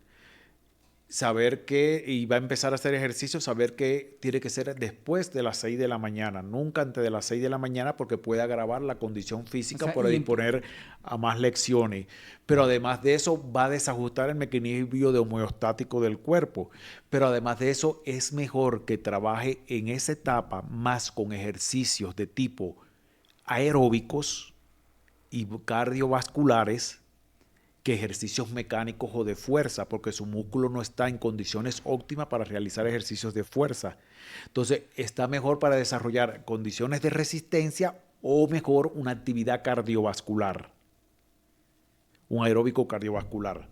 saber que, y va a empezar a hacer ejercicio, saber que tiene que ser después de las 6 de la mañana, nunca antes de las 6 de la mañana porque puede agravar la condición O física sea, por disponer a más lecciones. Pero además de eso va a desajustar el mecanismo de homeostático del cuerpo. Pero además de eso es mejor que trabaje en esa etapa más con ejercicios de tipo aeróbicos y cardiovasculares que ejercicios mecánicos o de fuerza, porque su músculo no está en condiciones óptimas para realizar ejercicios de fuerza. Entonces, está mejor para desarrollar condiciones de resistencia o mejor una actividad cardiovascular, un aeróbico cardiovascular.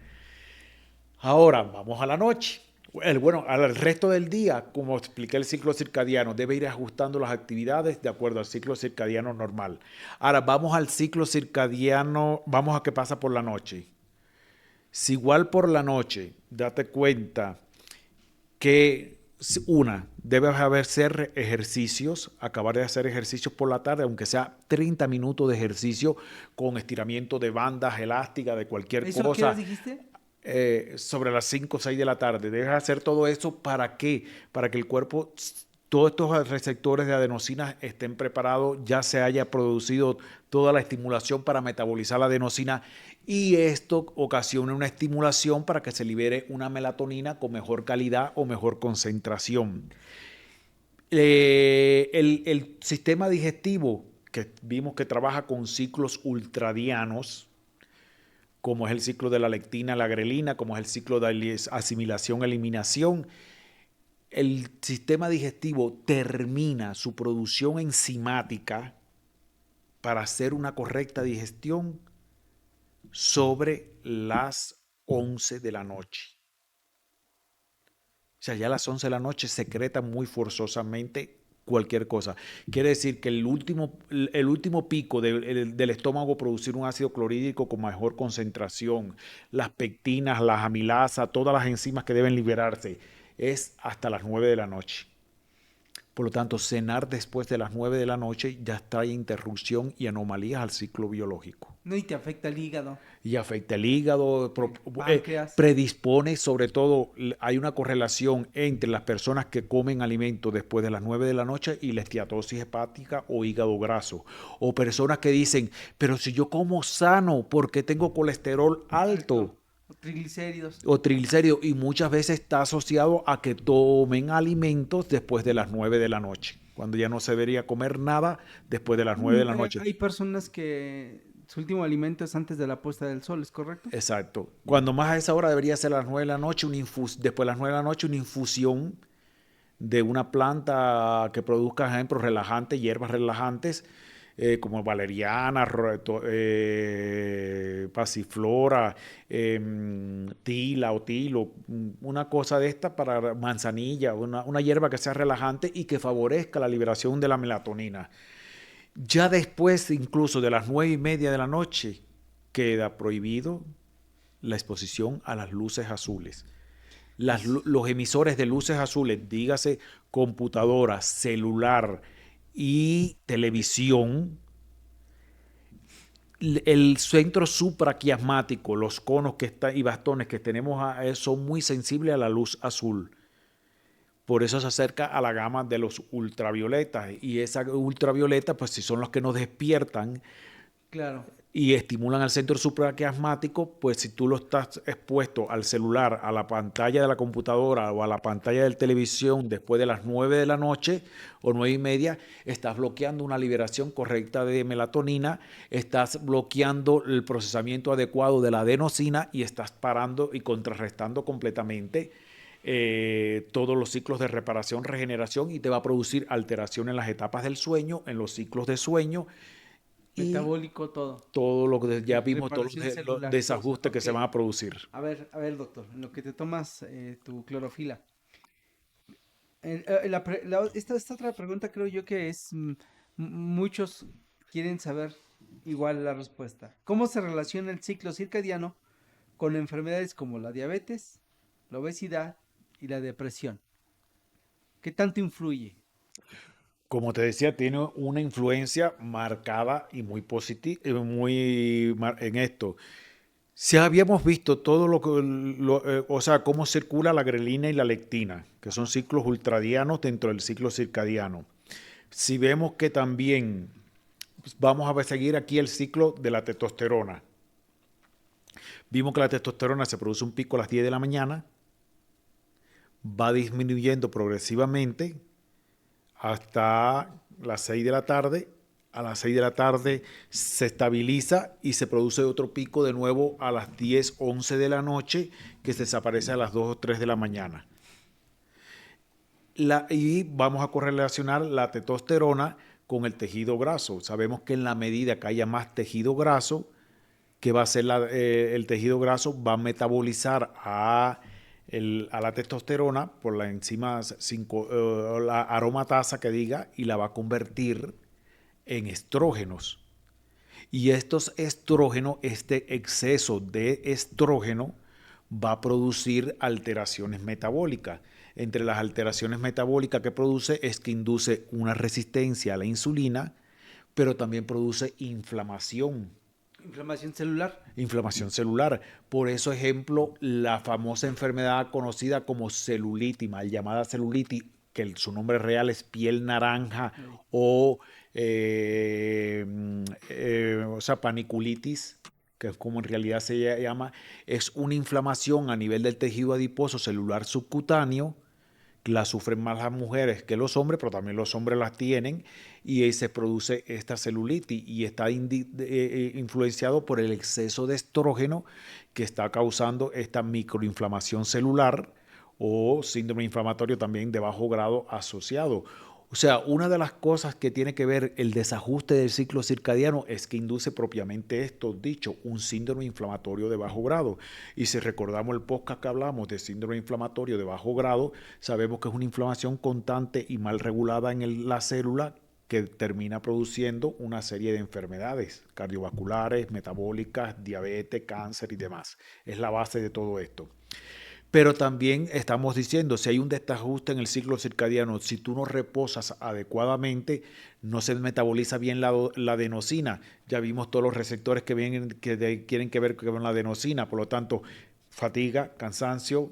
Ahora, vamos a la noche. Bueno, al resto del día, como expliqué el ciclo circadiano, debe ir ajustando las actividades de acuerdo al ciclo circadiano normal. Ahora, vamos al ciclo circadiano, vamos a qué pasa por la noche. Si igual por la noche, date cuenta que debes hacer ejercicios, acabar de hacer ejercicios por la tarde, aunque sea 30 minutos de ejercicio con estiramiento de bandas elásticas, de cualquier ¿eso qué horas cosa, dijiste? sobre las 5 o 6 de la tarde. Debes hacer todo eso ¿para qué? Para que el cuerpo, todos estos receptores de adenosina estén preparados, ya se haya producido toda la estimulación para metabolizar la adenosina y esto ocasiona una estimulación para que se libere una melatonina con mejor calidad o mejor concentración. El sistema digestivo, que vimos que trabaja con ciclos ultradianos, como es el ciclo de la lectina, la grelina, como es el ciclo de asimilación-eliminación, el sistema digestivo termina su producción enzimática para hacer una correcta digestión sobre las 11 de la noche. O sea, ya a las 11 de la noche secreta muy forzosamente cualquier cosa. Quiere decir que el último pico del estómago producir un ácido clorhídrico con mejor concentración, las pectinas, las amilasas, todas las enzimas que deben liberarse, es hasta las 9 de la noche. Por lo tanto, cenar después de las 9 de la noche ya trae interrupción y anomalías al ciclo biológico. No, y te afecta el hígado, Y afecta el hígado, el páncreas. predispone, sobre todo, hay una correlación entre las personas que comen alimentos después de las 9 de la noche y la esteatosis hepática o hígado graso. O personas que dicen, pero si yo como sano, ¿por qué tengo colesterol alto? O triglicéridos. O triglicéridos, y muchas veces está asociado a que tomen alimentos después de las 9 de la noche, cuando ya no se debería comer nada después de las 9 de la noche. Hay personas que su último alimento es antes de la puesta del sol, ¿es correcto? Exacto. Cuando más a esa hora debería ser a las 9 de la noche, después de las 9 de la noche, una infusión de una planta que produzca, por ejemplo, relajantes, hierbas relajantes, como valeriana, pasiflora, tila o tilo, una cosa de esta para manzanilla, una hierba que sea relajante y que favorezca la liberación de la melatonina. Ya después, incluso de las 9:30 de la noche, queda prohibido la exposición a las luces azules. Los emisores de luces azules, dígase computadora, celular y televisión, el centro supraquiasmático, los conos y bastones que tenemos son muy sensibles a la luz azul. Por eso se acerca a la gama de los ultravioletas. Y esa ultravioleta, pues si son los que nos despiertan, claro, y estimulan al centro supraquiasmático, pues si tú lo estás expuesto al celular, a la pantalla de la computadora o a la pantalla de televisión después de las 9 de la noche o 9:30, estás bloqueando una liberación correcta de melatonina, estás bloqueando el procesamiento adecuado de la adenosina y estás parando y contrarrestando completamente todos los ciclos de reparación, regeneración, y te va a producir alteración en las etapas del sueño, en los ciclos de sueño, y metabólico, todo. todo lo que ya vimos, todos Reparación los celular, desajustes que ok. se van a producir. A ver, doctor, en lo que te tomas tu clorofila. Esta otra pregunta creo yo que es, muchos quieren saber igual la respuesta. ¿Cómo se relaciona el ciclo circadiano con enfermedades como la diabetes, la obesidad y la depresión? ¿Qué tanto influye? Como te decía, tiene una influencia marcada y muy positiva en esto. Si habíamos visto todo o sea, cómo circula la grelina y la lectina, que son ciclos ultradianos dentro del ciclo circadiano. Si vemos que también vamos a seguir aquí el ciclo de la testosterona. Vimos que la testosterona se produce un pico a las 10 de la mañana, va disminuyendo progresivamente hasta las 6 de la tarde. A las 6 de la tarde se estabiliza y se produce otro pico de nuevo a las 10, 11 de la noche, que se desaparece a las 2 o 3 de la mañana. Y vamos a correlacionar la testosterona con el tejido graso. Sabemos que en la medida que haya más tejido graso, que va a ser el tejido graso, va a metabolizar a la testosterona por la enzima la aromatasa que diga, y la va a convertir en estrógenos. Y estos estrógenos, este exceso de estrógeno va a producir alteraciones metabólicas. Entre las alteraciones metabólicas que produce es que induce una resistencia a la insulina, pero también produce inflamación. Inflamación celular. Inflamación celular. Por eso, ejemplo, la famosa enfermedad conocida como celulitis, mal llamada celulitis, que su nombre real es piel naranja, o sea, paniculitis, que es como en realidad se llama, es una inflamación a nivel del tejido adiposo celular subcutáneo. La sufren más las mujeres que los hombres, pero también los hombres las tienen, y ahí se produce esta celulitis, y está influenciado por el exceso de estrógeno que está causando esta microinflamación celular o síndrome inflamatorio también de bajo grado asociado. O sea, una de las cosas que tiene que ver el desajuste del ciclo circadiano es que induce propiamente esto dicho, un síndrome inflamatorio de bajo grado. Y si recordamos el podcast que hablamos de síndrome inflamatorio de bajo grado, sabemos que es una inflamación constante y mal regulada en la célula que termina produciendo una serie de enfermedades cardiovasculares, metabólicas, diabetes, cáncer y demás. Es la base de todo esto. Pero también estamos diciendo, si hay un desajuste en el ciclo circadiano, si tú no reposas adecuadamente, no se metaboliza bien la adenosina. Ya vimos todos los receptores que quieren que ver con la adenosina. Por lo tanto, fatiga, cansancio,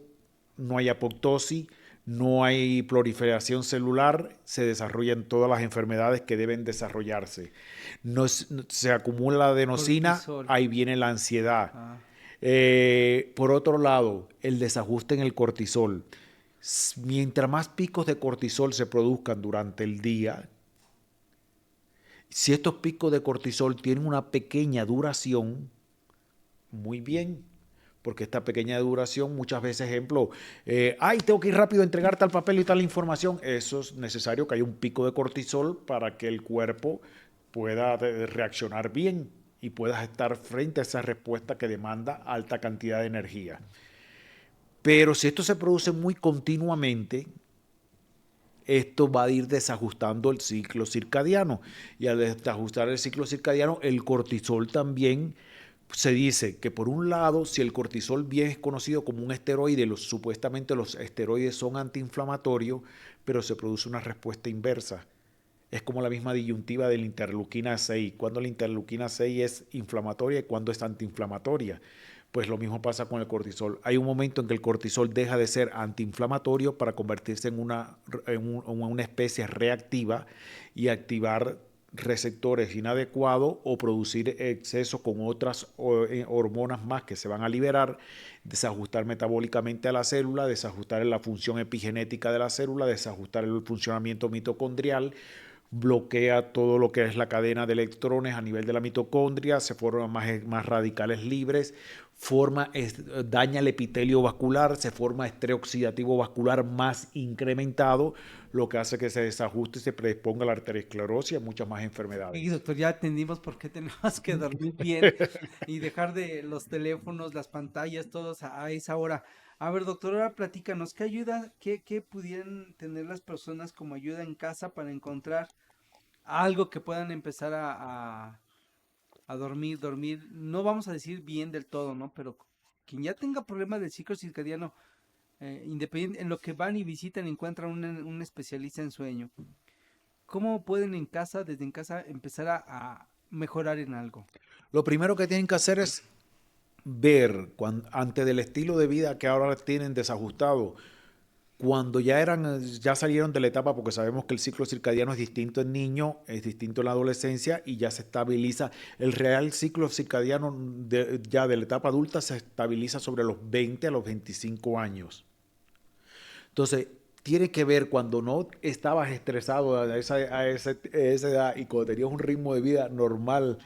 no hay apoptosis, no hay proliferación celular, se desarrollan todas las enfermedades que deben desarrollarse. Se acumula la adenosina, Cortisol. ahí viene la ansiedad. Ah, Por otro lado, el desajuste en el cortisol. Mientras más picos de cortisol se produzcan durante el día, si estos picos de cortisol tienen una pequeña duración, muy bien, porque esta pequeña duración muchas veces, ejemplo, tengo que ir rápido a entregar tal papel y tal información, eso es necesario que haya un pico de cortisol para que el cuerpo pueda reaccionar bien y puedas estar frente a esa respuesta que demanda alta cantidad de energía. Pero si esto se produce muy continuamente, esto va a ir desajustando el ciclo circadiano. Y al desajustar el ciclo circadiano, el cortisol también se dice que por un lado, si el cortisol bien es conocido como un esteroide, supuestamente los esteroides son antiinflamatorios, pero se produce una respuesta inversa. Es como la misma disyuntiva de la interleuquina 6. Cuando la interleuquina 6 es inflamatoria y cuando es antiinflamatoria. Pues lo mismo pasa con el cortisol. Hay un momento en que el cortisol deja de ser antiinflamatorio para convertirse en una especie reactiva y activar receptores inadecuados o producir exceso con otras hormonas más que se van a liberar, desajustar metabólicamente a la célula, desajustar la función epigenética de la célula, desajustar el funcionamiento mitocondrial, bloquea todo lo que es la cadena de electrones a nivel de la mitocondria, se forman más radicales libres, daña el epitelio vascular, se forma estrés oxidativo vascular más incrementado, lo que hace que se desajuste y se predisponga a la arteriosclerosis y a muchas más enfermedades. y doctor, ya entendimos por qué tenemos que dormir bien y dejar de los teléfonos, las pantallas, todos a esa hora. A ver, doctor, ahora platícanos, ¿qué ayuda, qué pudieran tener las personas como ayuda en casa para encontrar algo que puedan empezar a dormir? No vamos a decir bien del todo, ¿no? Pero quien ya tenga problemas del ciclo circadiano, independiente, en lo que van y visitan, encuentran un especialista en sueño. ¿Cómo pueden desde en casa, empezar a mejorar en algo? Lo primero que tienen que hacer es ver, ante del estilo de vida que ahora tienen desajustado, cuando ya salieron de la etapa, porque sabemos que el ciclo circadiano es distinto en niños, es distinto en la adolescencia y ya se estabiliza. El real ciclo circadiano ya de la etapa adulta se estabiliza sobre los 20 a los 25 años. Entonces, tiene que ver cuando no estabas estresado a esa edad y cuando tenías un ritmo de vida normal,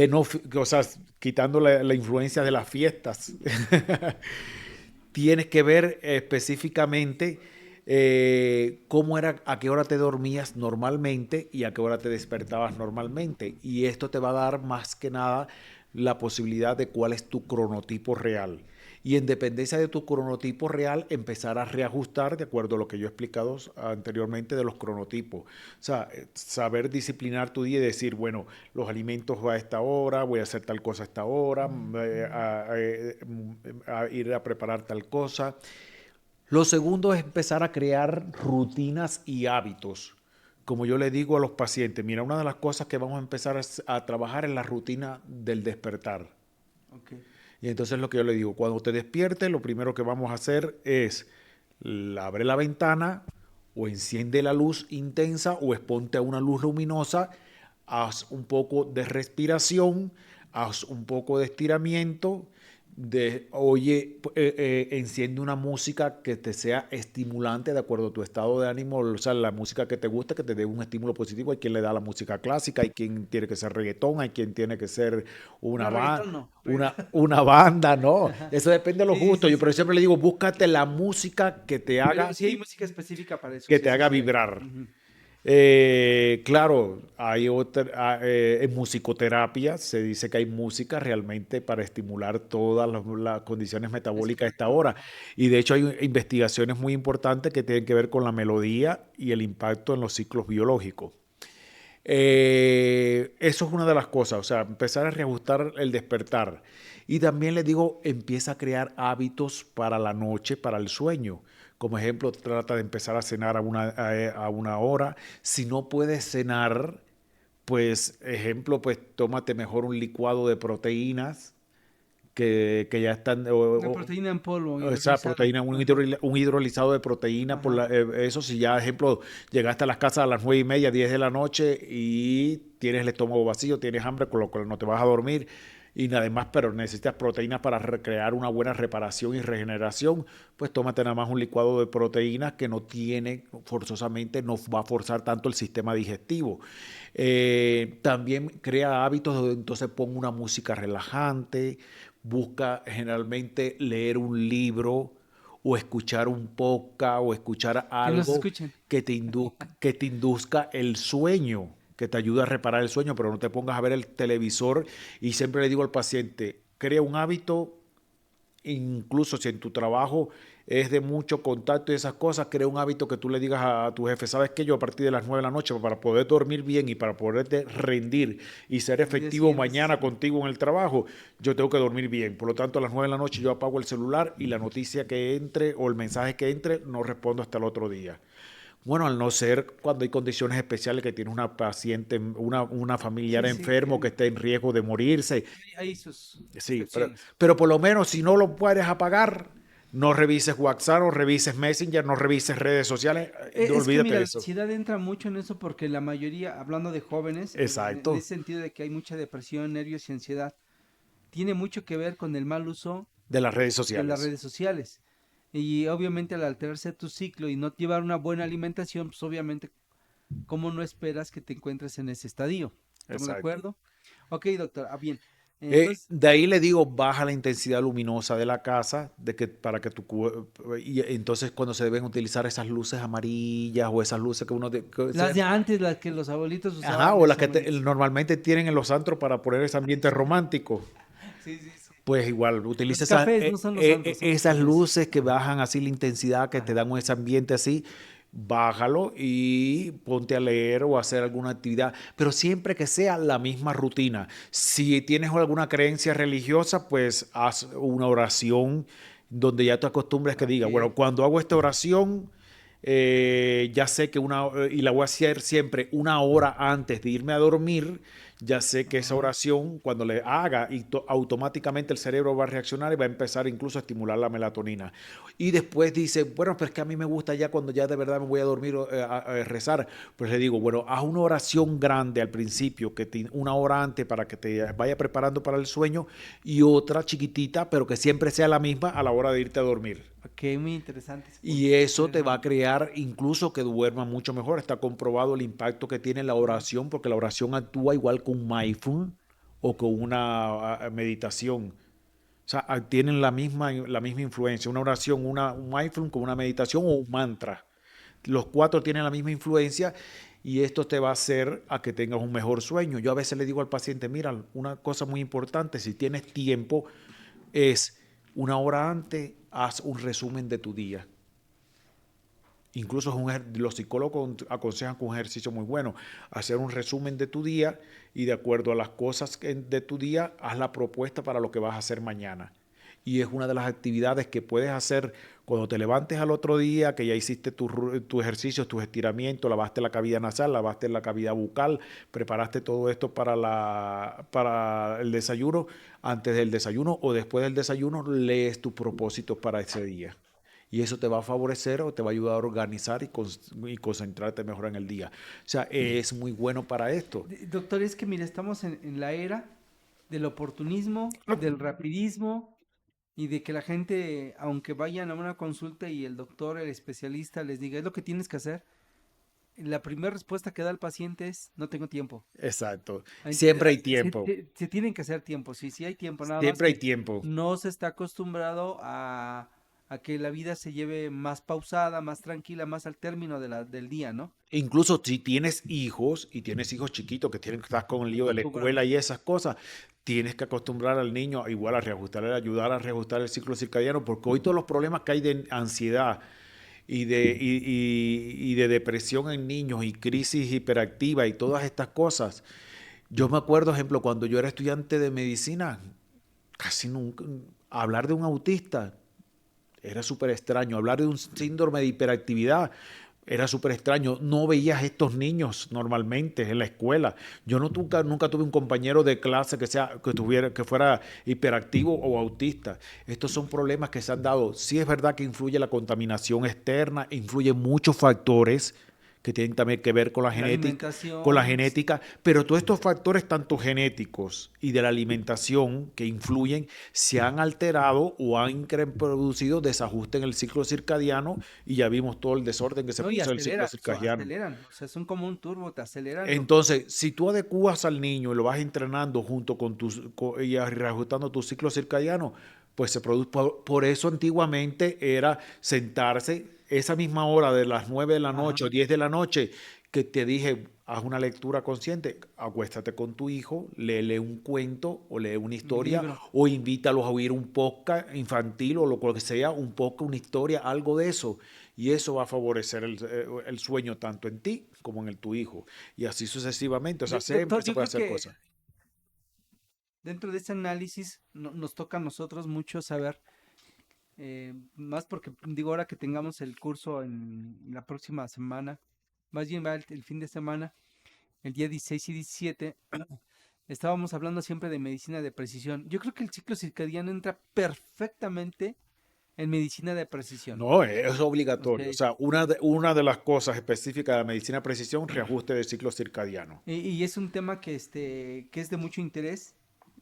no, o sea, quitando la influencia de las fiestas. Tienes que ver específicamente a qué hora te dormías normalmente y a qué hora te despertabas normalmente. Y esto te va a dar más que nada la posibilidad de cuál es tu cronotipo real. Y en dependencia de tu cronotipo real, empezar a reajustar de acuerdo a lo que yo he explicado anteriormente de los cronotipos. O sea, saber disciplinar tu día y decir, bueno, los alimentos a esta hora, voy a hacer tal cosa a esta hora, a ir a preparar tal cosa. Lo segundo es empezar a crear rutinas y hábitos. Como yo le digo a los pacientes, mira, una de las cosas que vamos a empezar a trabajar es la rutina del despertar. Okay. Y entonces lo que yo le digo, cuando te despiertes, lo primero que vamos a hacer es abre la ventana o enciende la luz intensa o exponte a una luz luminosa, haz un poco de respiración, haz un poco de estiramiento, oye, enciende una música que te sea estimulante de acuerdo a tu estado de ánimo, o sea, la música que te gusta, que te dé un estímulo positivo. Hay quien le da la música clásica, hay quien tiene que ser reggaetón, hay quien tiene que ser No, una, reggaetón no. una banda, ¿no? Eso depende de los Sí, gustos. sí, Yo, pero sí. siempre le digo, búscate la música Pero sí hay música específica para eso, que sí, te sí, haga sí hay. vibrar. Ujú. Claro, hay otra, en musicoterapia se dice que hay música realmente para estimular todas las condiciones Es metabólicas a esta correcto. hora. Ajá. Y de hecho hay investigaciones muy importantes que tienen que ver con la melodía y el impacto en los ciclos biológicos. Eso es una de las cosas, o sea, empezar a reajustar el despertar. Y también les digo, empieza a crear hábitos para la noche, para el sueño. Como ejemplo, trata de empezar a cenar a una hora. Si no puedes cenar, pues, ejemplo, pues tómate mejor un licuado de proteínas que ya están, Una proteína en polvo, o sea, hidrolizada. proteína, Ajá, un hidrolizado de proteína, ajá. eso si ya, ejemplo, llegaste a las casas a las 9:30, 10 de la noche y tienes el estómago vacío, tienes hambre, con lo cual no te vas a dormir y nada más, pero necesitas proteínas para recrear una buena reparación y regeneración, pues tómate nada más un licuado de proteínas que no tiene forzosamente, no va a forzar tanto el sistema digestivo. También crea hábitos donde entonces pon una música relajante, busca generalmente leer un libro o escuchar un podcast o escuchar Que nos algo escuchen. que te induzca el sueño, que te ayude a reparar el sueño, pero no te pongas a ver el televisor. Y siempre le digo al paciente, crea un hábito, incluso si en tu trabajo es de mucho contacto y esas cosas, crea un hábito que tú le digas a tu jefe, sabes que yo a partir de las 9 de la noche, para poder dormir bien y para poderte rendir y ser Al día efectivo siguiente, mañana sí. contigo en el trabajo, yo tengo que dormir bien. Por lo tanto, a las 9 de la noche yo apago el celular y la noticia que entre o el mensaje que entre no respondo hasta el otro día. Bueno, al no ser cuando hay condiciones especiales que tiene una paciente, una familiar Sí, sí, enfermo que esté en riesgo de morirse. hay sus Sí, excepciones. pero por lo menos si no lo puedes apagar, no revises WhatsApp, no revises Messenger, no revises redes sociales, Es que olvídate mira, de la eso. ansiedad entra mucho en eso porque la mayoría, hablando de jóvenes, en Exacto, ese sentido de que hay mucha depresión, nervios y ansiedad, tiene mucho que ver con el mal uso de las redes de las sociales. redes sociales. Y obviamente al alterarse tu ciclo y no llevar una buena alimentación, pues obviamente, ¿cómo no esperas que te encuentres en ese estadio? ¿Estamos de Exacto. acuerdo? Ok, doctor, bien. Entonces, De ahí le digo, baja la intensidad luminosa de la casa, de que para que y entonces cuando se deben utilizar esas luces amarillas o esas luces que uno las de antes, las que los abuelitos ajá, usaban, o las eso, que amarillas. normalmente tienen en los antros para poner ese ambiente romántico. Sí, sí, sí. Pues igual, utiliza Los cafés no son los antros, son los esas cafés. luces que bajan así la intensidad, que te Ajá. dan ese ambiente así, bájalo y ponte a leer o a hacer alguna actividad, pero siempre que sea la misma rutina. Si tienes alguna creencia religiosa, pues haz una oración donde ya te acostumbres que diga, Ok. bueno, cuando hago esta oración, ya sé que y la voy a hacer siempre una hora antes de irme a dormir, ya sé que esa Ajá. oración, cuando le haga, y automáticamente el cerebro va a reaccionar y va a empezar incluso a estimular la melatonina. Y después dice, bueno, pero es que a mí me gusta ya cuando ya de verdad me voy a dormir a rezar. Pues le digo, bueno, haz una oración grande al principio, una hora antes para que te vaya preparando para el sueño y otra chiquitita, pero que siempre sea la misma a la hora de irte a dormir. Ok, muy interesante ese Y punto. eso te va a Interesante. crear incluso que duerma mucho mejor. Está comprobado el impacto que tiene la Ujú. oración, porque la oración actúa igual que un mindful o con una meditación. O sea, tienen la misma influencia. Una oración, un mindful con una meditación o un mantra. Los cuatro tienen la misma influencia y esto te va a hacer a que tengas un mejor sueño. Yo a veces le digo al paciente, mira, una cosa muy importante, si tienes tiempo, es una hora antes, haz un resumen de tu día. Incluso los psicólogos aconsejan que un ejercicio muy bueno, hacer un resumen de tu día y de acuerdo a las cosas de tu día, haz la propuesta para lo que vas a hacer mañana. Y es una de las actividades que puedes hacer cuando te levantes al otro día, que ya hiciste tus ejercicios, tus estiramientos, lavaste la cavidad nasal, lavaste la cavidad bucal, preparaste todo esto para el desayuno. Antes del desayuno o después del desayuno, lees tus propósitos para ese día. Y eso te va a favorecer o te va a ayudar a organizar y concentrarte mejor en el día. O sea, es muy bueno para esto. Doctor, es que mira, estamos en la era del oportunismo, del rapidismo, y de que la gente, aunque vayan a una consulta y el doctor, el especialista les diga, es lo que tienes que hacer, la primera respuesta que da el paciente es, no tengo tiempo. Exacto. Ay, Siempre hay Se, tiempo. se tienen que hacer tiempo, sí, sí hay tiempo, nada más Siempre hay que tiempo. no se está acostumbrado a que la vida se lleve más pausada, más tranquila, más al término de del día, ¿no? Incluso si tienes hijos y tienes hijos chiquitos que tienen que estar con el lío de la escuela y esas cosas, tienes que acostumbrar al niño igual a reajustar, ayudar a reajustar el ciclo circadiano, porque hoy todos los problemas que hay de ansiedad y de depresión en niños y crisis hiperactiva y todas estas cosas. Yo me acuerdo, ejemplo, cuando yo era estudiante de medicina, casi nunca, hablar de un autista era súper extraño, hablar de un síndrome de hiperactividad era súper extraño. No veías estos niños normalmente en la escuela. Yo no, nunca tuve un compañero de clase que fuera hiperactivo o autista. Estos son problemas que se han dado. Sí es verdad que influye la contaminación externa, influyen muchos factores que tienen también que ver La con la alimentación, genética, pero todos estos factores, tanto genéticos y de la alimentación que influyen, se han alterado o han producido desajuste en el ciclo circadiano y ya vimos todo el desorden que se ¿no? Y puso en el ciclo acelera, circadiano. aceleran, o sea, son como un turbo, te aceleran lo que... Entonces, si tú adecuas al niño y lo vas entrenando junto con y reajustando tu ciclo circadiano, pues se produce. Por eso antiguamente era sentarse esa misma hora de las 9 de la Ajá, noche o 10 de la noche que te dije, haz una lectura consciente, acuéstate con tu hijo, léele un cuento o lee una un historia libro. o invítalos a oír un podcast infantil o lo que sea, un podcast, una historia, algo de eso. Y eso va a favorecer el sueño tanto en ti como en tu hijo. Y así sucesivamente. O sea, siempre Doctor, se yo puede creo hacer que cosas. dentro de ese análisis nos toca a nosotros mucho saber, más porque digo ahora que tengamos el curso en la próxima semana, más bien va el fin de semana, el día 16 y 17, estábamos hablando siempre de medicina de precisión. Yo creo que el ciclo circadiano entra perfectamente en medicina de precisión. No, es O obligatorio. sea, O sea, una de las cosas específicas de la medicina de precisión, reajuste del ciclo circadiano. y es un tema que es de mucho interés.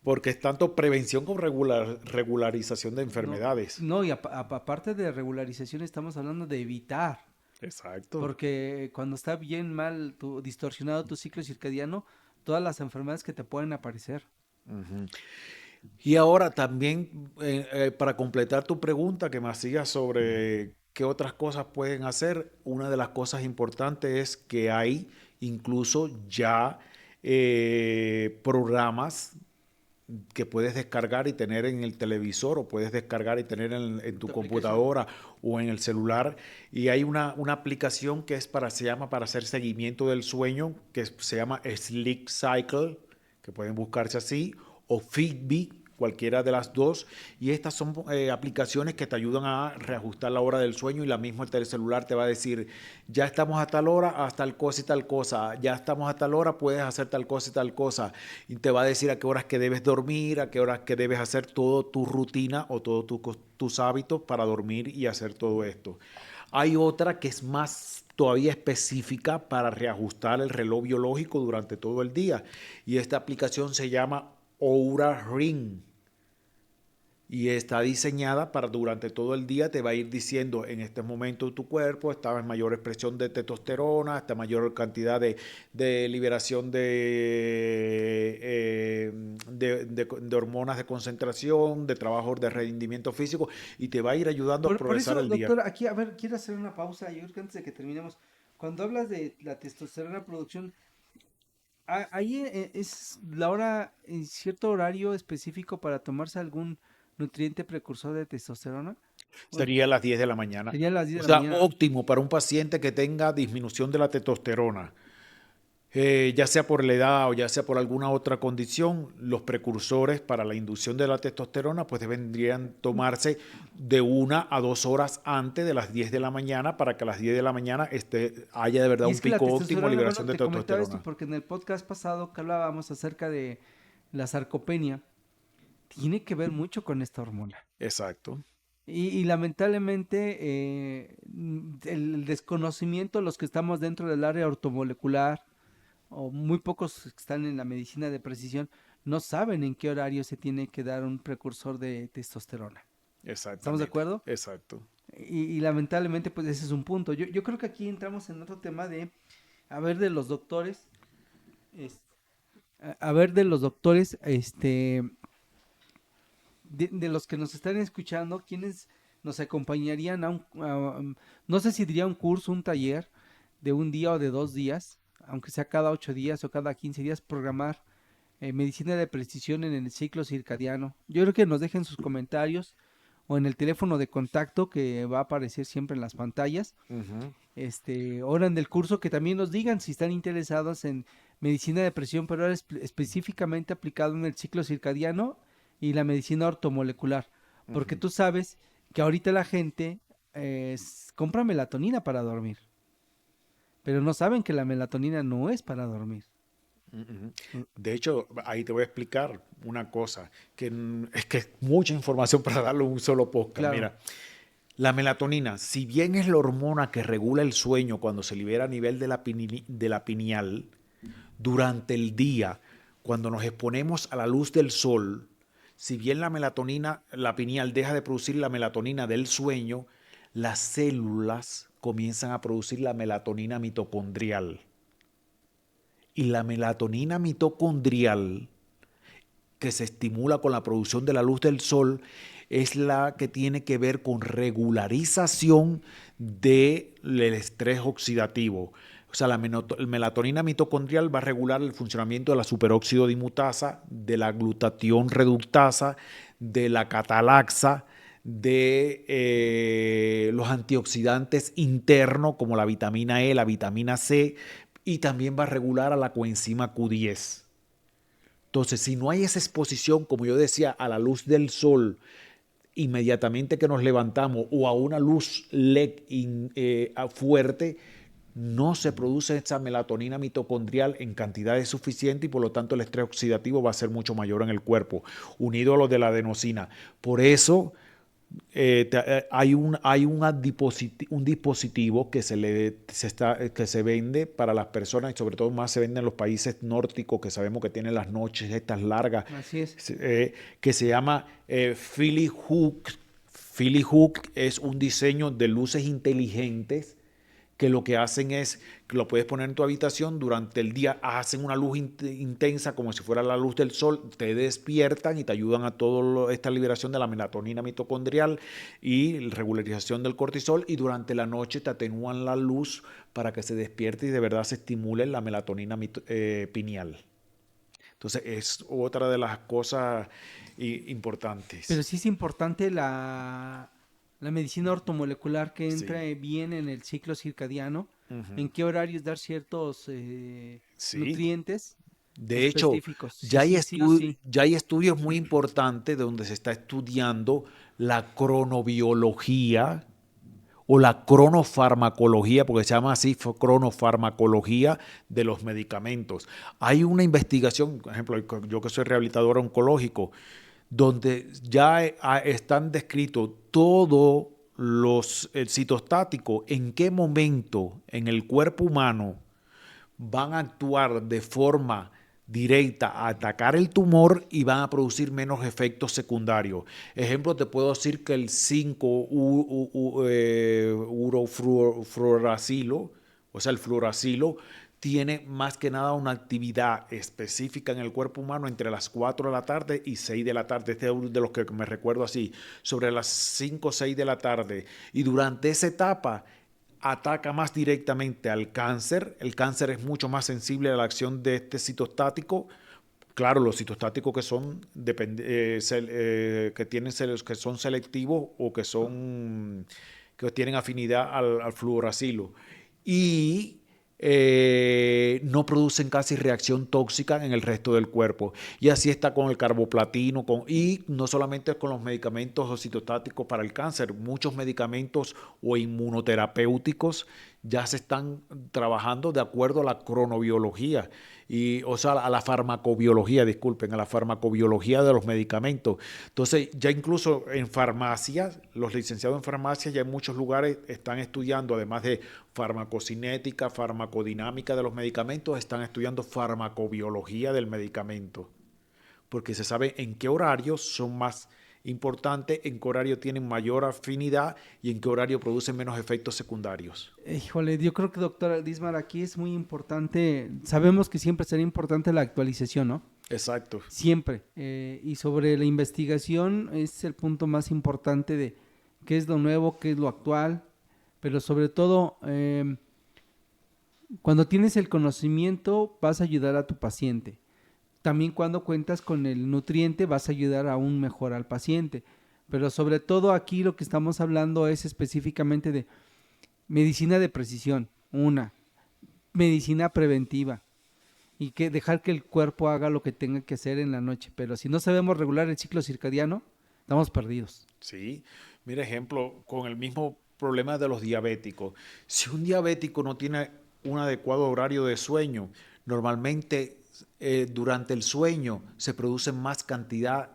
Porque es tanto prevención como regularización de No, enfermedades. no, y aparte de regularización estamos hablando de evitar, Exacto. porque cuando está bien mal distorsionado tu ciclo circadiano, todas las enfermedades que te pueden aparecer. Ujú. Y ahora también, para completar tu pregunta que me hacías sobre qué otras cosas pueden hacer, una de las cosas importantes es que hay incluso ya programas que puedes descargar y tener en el televisor o puedes descargar y tener en tu Tu aplicación. computadora o en el celular. Y hay una aplicación que es se llama para hacer seguimiento del sueño, que se llama Sleep Cycle, que pueden buscarse así, o Fitbit, cualquiera de las dos. Y estas son aplicaciones que te ayudan a reajustar la hora del sueño y la misma el celular te va a decir, ya estamos a tal hora, hasta tal cosa y tal cosa, ya estamos a tal hora, puedes hacer tal cosa y tal cosa. Y te va a decir a qué horas que debes dormir, a qué horas que debes hacer toda tu rutina o todos tus hábitos para dormir y hacer todo esto. Hay otra que es más todavía específica para reajustar el reloj biológico durante todo el día. Y esta aplicación se llama Oura Ring y está diseñada para durante todo el día te va a ir diciendo en este momento tu cuerpo está en mayor expresión de testosterona, está mayor cantidad de liberación de hormonas de concentración, de trabajo de rendimiento físico y te va a ir ayudando a Por progresar eso, el día. doctor, aquí, a ver, quiero hacer una pausa. Yo creo que antes de que terminemos, cuando hablas de la testosterona producción, ahí es la hora, en cierto horario específico para tomarse algún nutriente precursor de testosterona. O Sería a las 10 de la mañana. serían las 10 O de la sea, mañana. óptimo para un paciente que tenga disminución de la testosterona. Ya sea por la edad o ya sea por alguna otra condición, los precursores para la inducción de la testosterona pues deberían tomarse de 1 a 2 horas antes de las 10 de la mañana para que a las 10 de la mañana haya de verdad Y un es que la pico óptimo de testosterona, liberación bueno, de te comentaba esto testosterona. porque en el podcast pasado que hablábamos acerca de la sarcopenia, tiene que ver mucho con esta hormona. Exacto. Y lamentablemente el desconocimiento, los que estamos dentro del área ortomolecular, o muy pocos que están en la medicina de precisión, no saben en qué horario se tiene que dar un precursor de testosterona. ¿Estamos de Exactamente. acuerdo? Exacto. Y lamentablemente, pues ese es un punto. Yo creo que aquí entramos en otro tema de, a ver, de los doctores, es- a ver, de los doctores, de los que nos están escuchando, ¿quiénes nos acompañarían no sé si diría un curso, un taller de un día o de 2 días, aunque sea cada 8 días o cada 15 días, programar medicina de precisión en el ciclo circadiano? Yo creo que nos dejen sus comentarios o en el teléfono de contacto que va a aparecer siempre en las pantallas, Ujú. oran del curso, que también nos digan si están interesados en medicina de precisión, pero ahora específicamente aplicado en el ciclo circadiano y la medicina ortomolecular, porque Ujú. tú sabes que ahorita la gente compra melatonina para dormir, pero no saben que la melatonina no es para dormir. Ujú. Mm. De hecho, ahí te voy a explicar una cosa, es que es mucha información para darlo en un solo podcast. Claro, Mira, la melatonina, si bien es la hormona que regula el sueño cuando se libera a nivel de la pineal, durante el día, cuando nos exponemos a la luz del sol, si bien la melatonina, la pineal deja de producir la melatonina del sueño, las células comienzan a producir la melatonina mitocondrial. Y la melatonina mitocondrial, que se estimula con la producción de la luz del sol, es la que tiene que ver con regularización del estrés oxidativo. O sea, la melatonina mitocondrial va a regular el funcionamiento de la superóxido dimutasa, de la glutatión reductasa, de la catalaxa, de los antioxidantes internos como la vitamina E, la vitamina C, y también va a regular a la coenzima Q10. Entonces, si no hay esa exposición, como yo decía, a la luz del sol, inmediatamente que nos levantamos o a una luz LED fuerte, no se produce esa melatonina mitocondrial en cantidades suficientes y por lo tanto el estrés oxidativo va a ser mucho mayor en el cuerpo, unido a lo de la adenosina. Por eso un dispositivo que se vende para las personas y sobre todo más se vende en los países nórdicos que sabemos que tienen las noches estas largas, así es. que se llama Philly Hook. Philly Hook es un diseño de luces inteligentes que lo que hacen es que lo puedes poner en tu habitación durante el día, hacen una luz intensa como si fuera la luz del sol, te despiertan y te ayudan a toda esta liberación de la melatonina mitocondrial y regularización del cortisol, y durante la noche te atenúan la luz para que se despierte y de verdad se estimule la melatonina pineal. Entonces es otra de las cosas Pero importantes. sí es importante la medicina ortomolecular que Sí, entre bien en el ciclo circadiano, ujú, en qué horarios dar ciertos sí. nutrientes De hecho, específicos. Sí, sí, sí o sí. ya hay estudios muy importantes donde se está estudiando la cronobiología o la cronofarmacología, porque se llama así, cronofarmacología de los medicamentos. Hay una investigación, por ejemplo, yo que soy rehabilitador oncológico, donde ya están descritos todos los citostáticos, en qué momento en el cuerpo humano van a actuar de forma directa a atacar el tumor y van a producir menos efectos secundarios. Ejemplo, te puedo decir que el 5-urofluoracilo, o sea, el fluoracilo, tiene más que nada una actividad específica en el cuerpo humano entre las 4 de la tarde y 6 de la tarde. Este es de los que me recuerdo así, sobre las 5 o 6 de la tarde. Y durante esa etapa ataca más directamente al cáncer. El cáncer es mucho más sensible a la acción de este citostático. Claro, los citostáticos que son que son selectivos o que tienen afinidad al fluoracilo. Y no producen casi reacción tóxica en el resto del cuerpo. Y así está con el carboplatino, y no solamente con los medicamentos citostáticos para el cáncer, muchos medicamentos o inmunoterapéuticos ya se están trabajando de acuerdo a la cronobiología, o sea, a la farmacobiología, disculpen, a la farmacobiología de los medicamentos. Entonces, ya incluso en farmacias, los licenciados en farmacia ya en muchos lugares están estudiando, además de farmacocinética, farmacodinámica de los medicamentos, están estudiando farmacobiología del medicamento, porque se sabe en qué horarios son más importante, en qué horario tienen mayor afinidad y en qué horario producen menos efectos secundarios. Híjole, yo creo que doctora Dismar, aquí es muy importante, sabemos que siempre será importante la actualización, ¿no? Exacto. Siempre. Y sobre la investigación es el punto más importante de qué es lo nuevo, qué es lo actual, pero sobre todo, cuando tienes el conocimiento vas a ayudar a tu paciente. También cuando cuentas con el nutriente vas a ayudar aún mejor al paciente. Pero sobre todo aquí lo que estamos hablando es específicamente de medicina de precisión, una, medicina preventiva y que dejar que el cuerpo haga lo que tenga que hacer en la noche. Pero si no sabemos regular el ciclo circadiano, estamos perdidos. Sí, mira ejemplo, con el mismo problema de los diabéticos. Si un diabético no tiene un adecuado horario de sueño, normalmente durante el sueño se produce más cantidad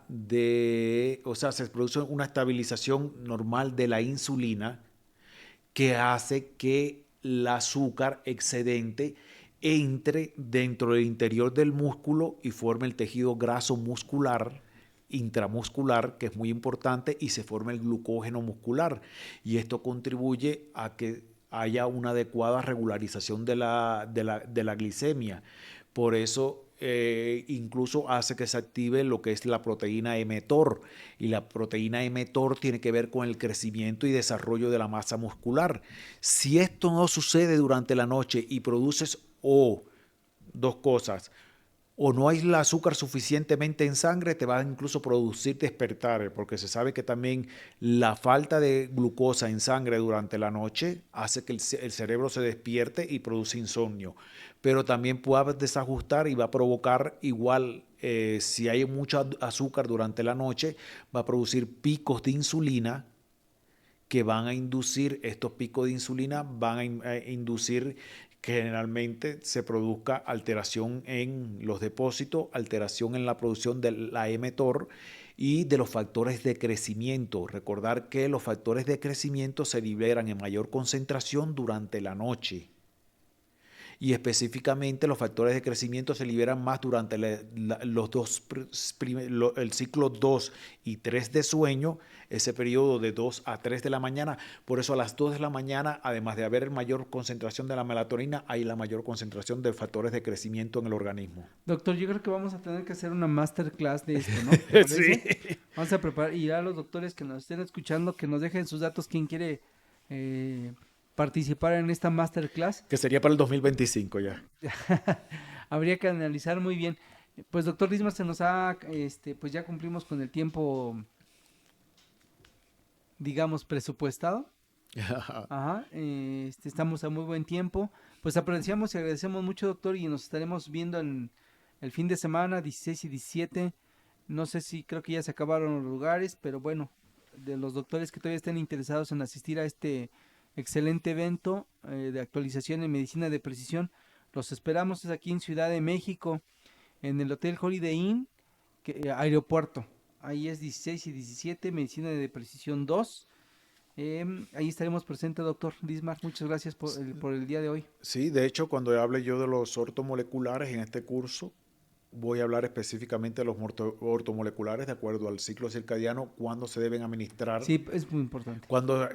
o sea, se produce una estabilización normal de la insulina que hace que el azúcar excedente entre dentro del interior del músculo y forme el tejido graso muscular intramuscular, que es muy importante, y se forma el glucógeno muscular. Y esto contribuye a que haya una adecuada regularización de la glicemia. Por eso incluso hace que se active lo que es la proteína mTOR. Y la proteína mTOR tiene que ver con el crecimiento y desarrollo de la masa muscular. Si esto no sucede durante la noche y produces dos cosas, o no hay el azúcar suficientemente en sangre, te va a incluso producir despertares, porque se sabe que también la falta de glucosa en sangre durante la noche hace que el cerebro se despierte y produce insomnio. Pero también puede desajustar y va a provocar igual, si hay mucho azúcar durante la noche, va a producir picos de insulina que van a inducir, estos picos de insulina van a inducir que generalmente se produzca alteración en los depósitos, alteración en la producción de la mTOR y de los factores de crecimiento. Recordar que los factores de crecimiento se liberan en mayor concentración durante la noche. Y específicamente los factores de crecimiento se liberan más durante el ciclo 2 y 3 de sueño, ese periodo de 2 a 3 de la mañana. Por eso a las 2 de la mañana, además de haber mayor concentración de la melatonina, hay la mayor concentración de factores de crecimiento en el organismo. Doctor, yo creo que vamos a tener que hacer una masterclass de esto, ¿no? ¿Te parece? Sí. Vamos a preparar y a los doctores que nos estén escuchando, que nos dejen sus datos, quien quiere participar en esta masterclass. Que sería para el 2025 ya. Habría que analizar muy bien. Pues doctor Dismas, se nos ha, pues ya cumplimos con el tiempo, digamos, presupuestado. Ajá, estamos a muy buen tiempo. Pues apreciamos y agradecemos mucho, doctor, y nos estaremos viendo en el fin de semana, 16 y 17. No sé si creo que ya se acabaron los lugares, pero bueno, de los doctores que todavía estén interesados en asistir a este excelente evento de actualización en medicina de precisión, los esperamos. Es aquí en Ciudad de México, en el Hotel Holiday Inn, aeropuerto. Ahí es 16 y 17, medicina de precisión 2. Ahí estaremos presentes, doctor Dismar. Muchas gracias por el día de hoy. Sí, de hecho, cuando hable yo de los ortomoleculares en este curso, voy a hablar específicamente de los ortomoleculares de acuerdo al ciclo circadiano, cuándo se deben administrar, Sí, es muy importante. cuándo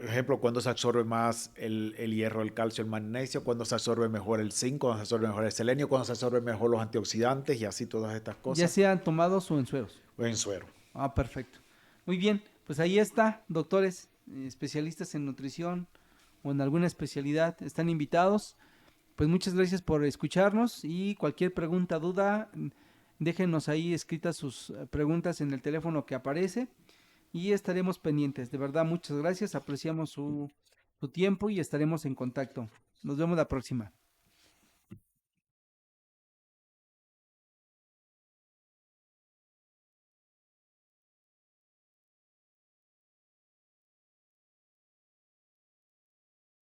se absorbe más el hierro, el calcio, el magnesio, cuándo se absorbe mejor el zinc, cuándo se absorbe mejor el selenio, cuándo se absorben mejor los antioxidantes y así todas estas Ya cosas. sean tomados o en sueros. O en suero. Ah, perfecto. Muy bien, pues ahí está, doctores, especialistas en nutrición o en alguna especialidad, están invitados. Pues muchas gracias por escucharnos y cualquier pregunta, duda, déjenos ahí escritas sus preguntas en el teléfono que aparece y estaremos pendientes. De verdad, muchas gracias, apreciamos su tiempo y estaremos en contacto. Nos vemos la próxima.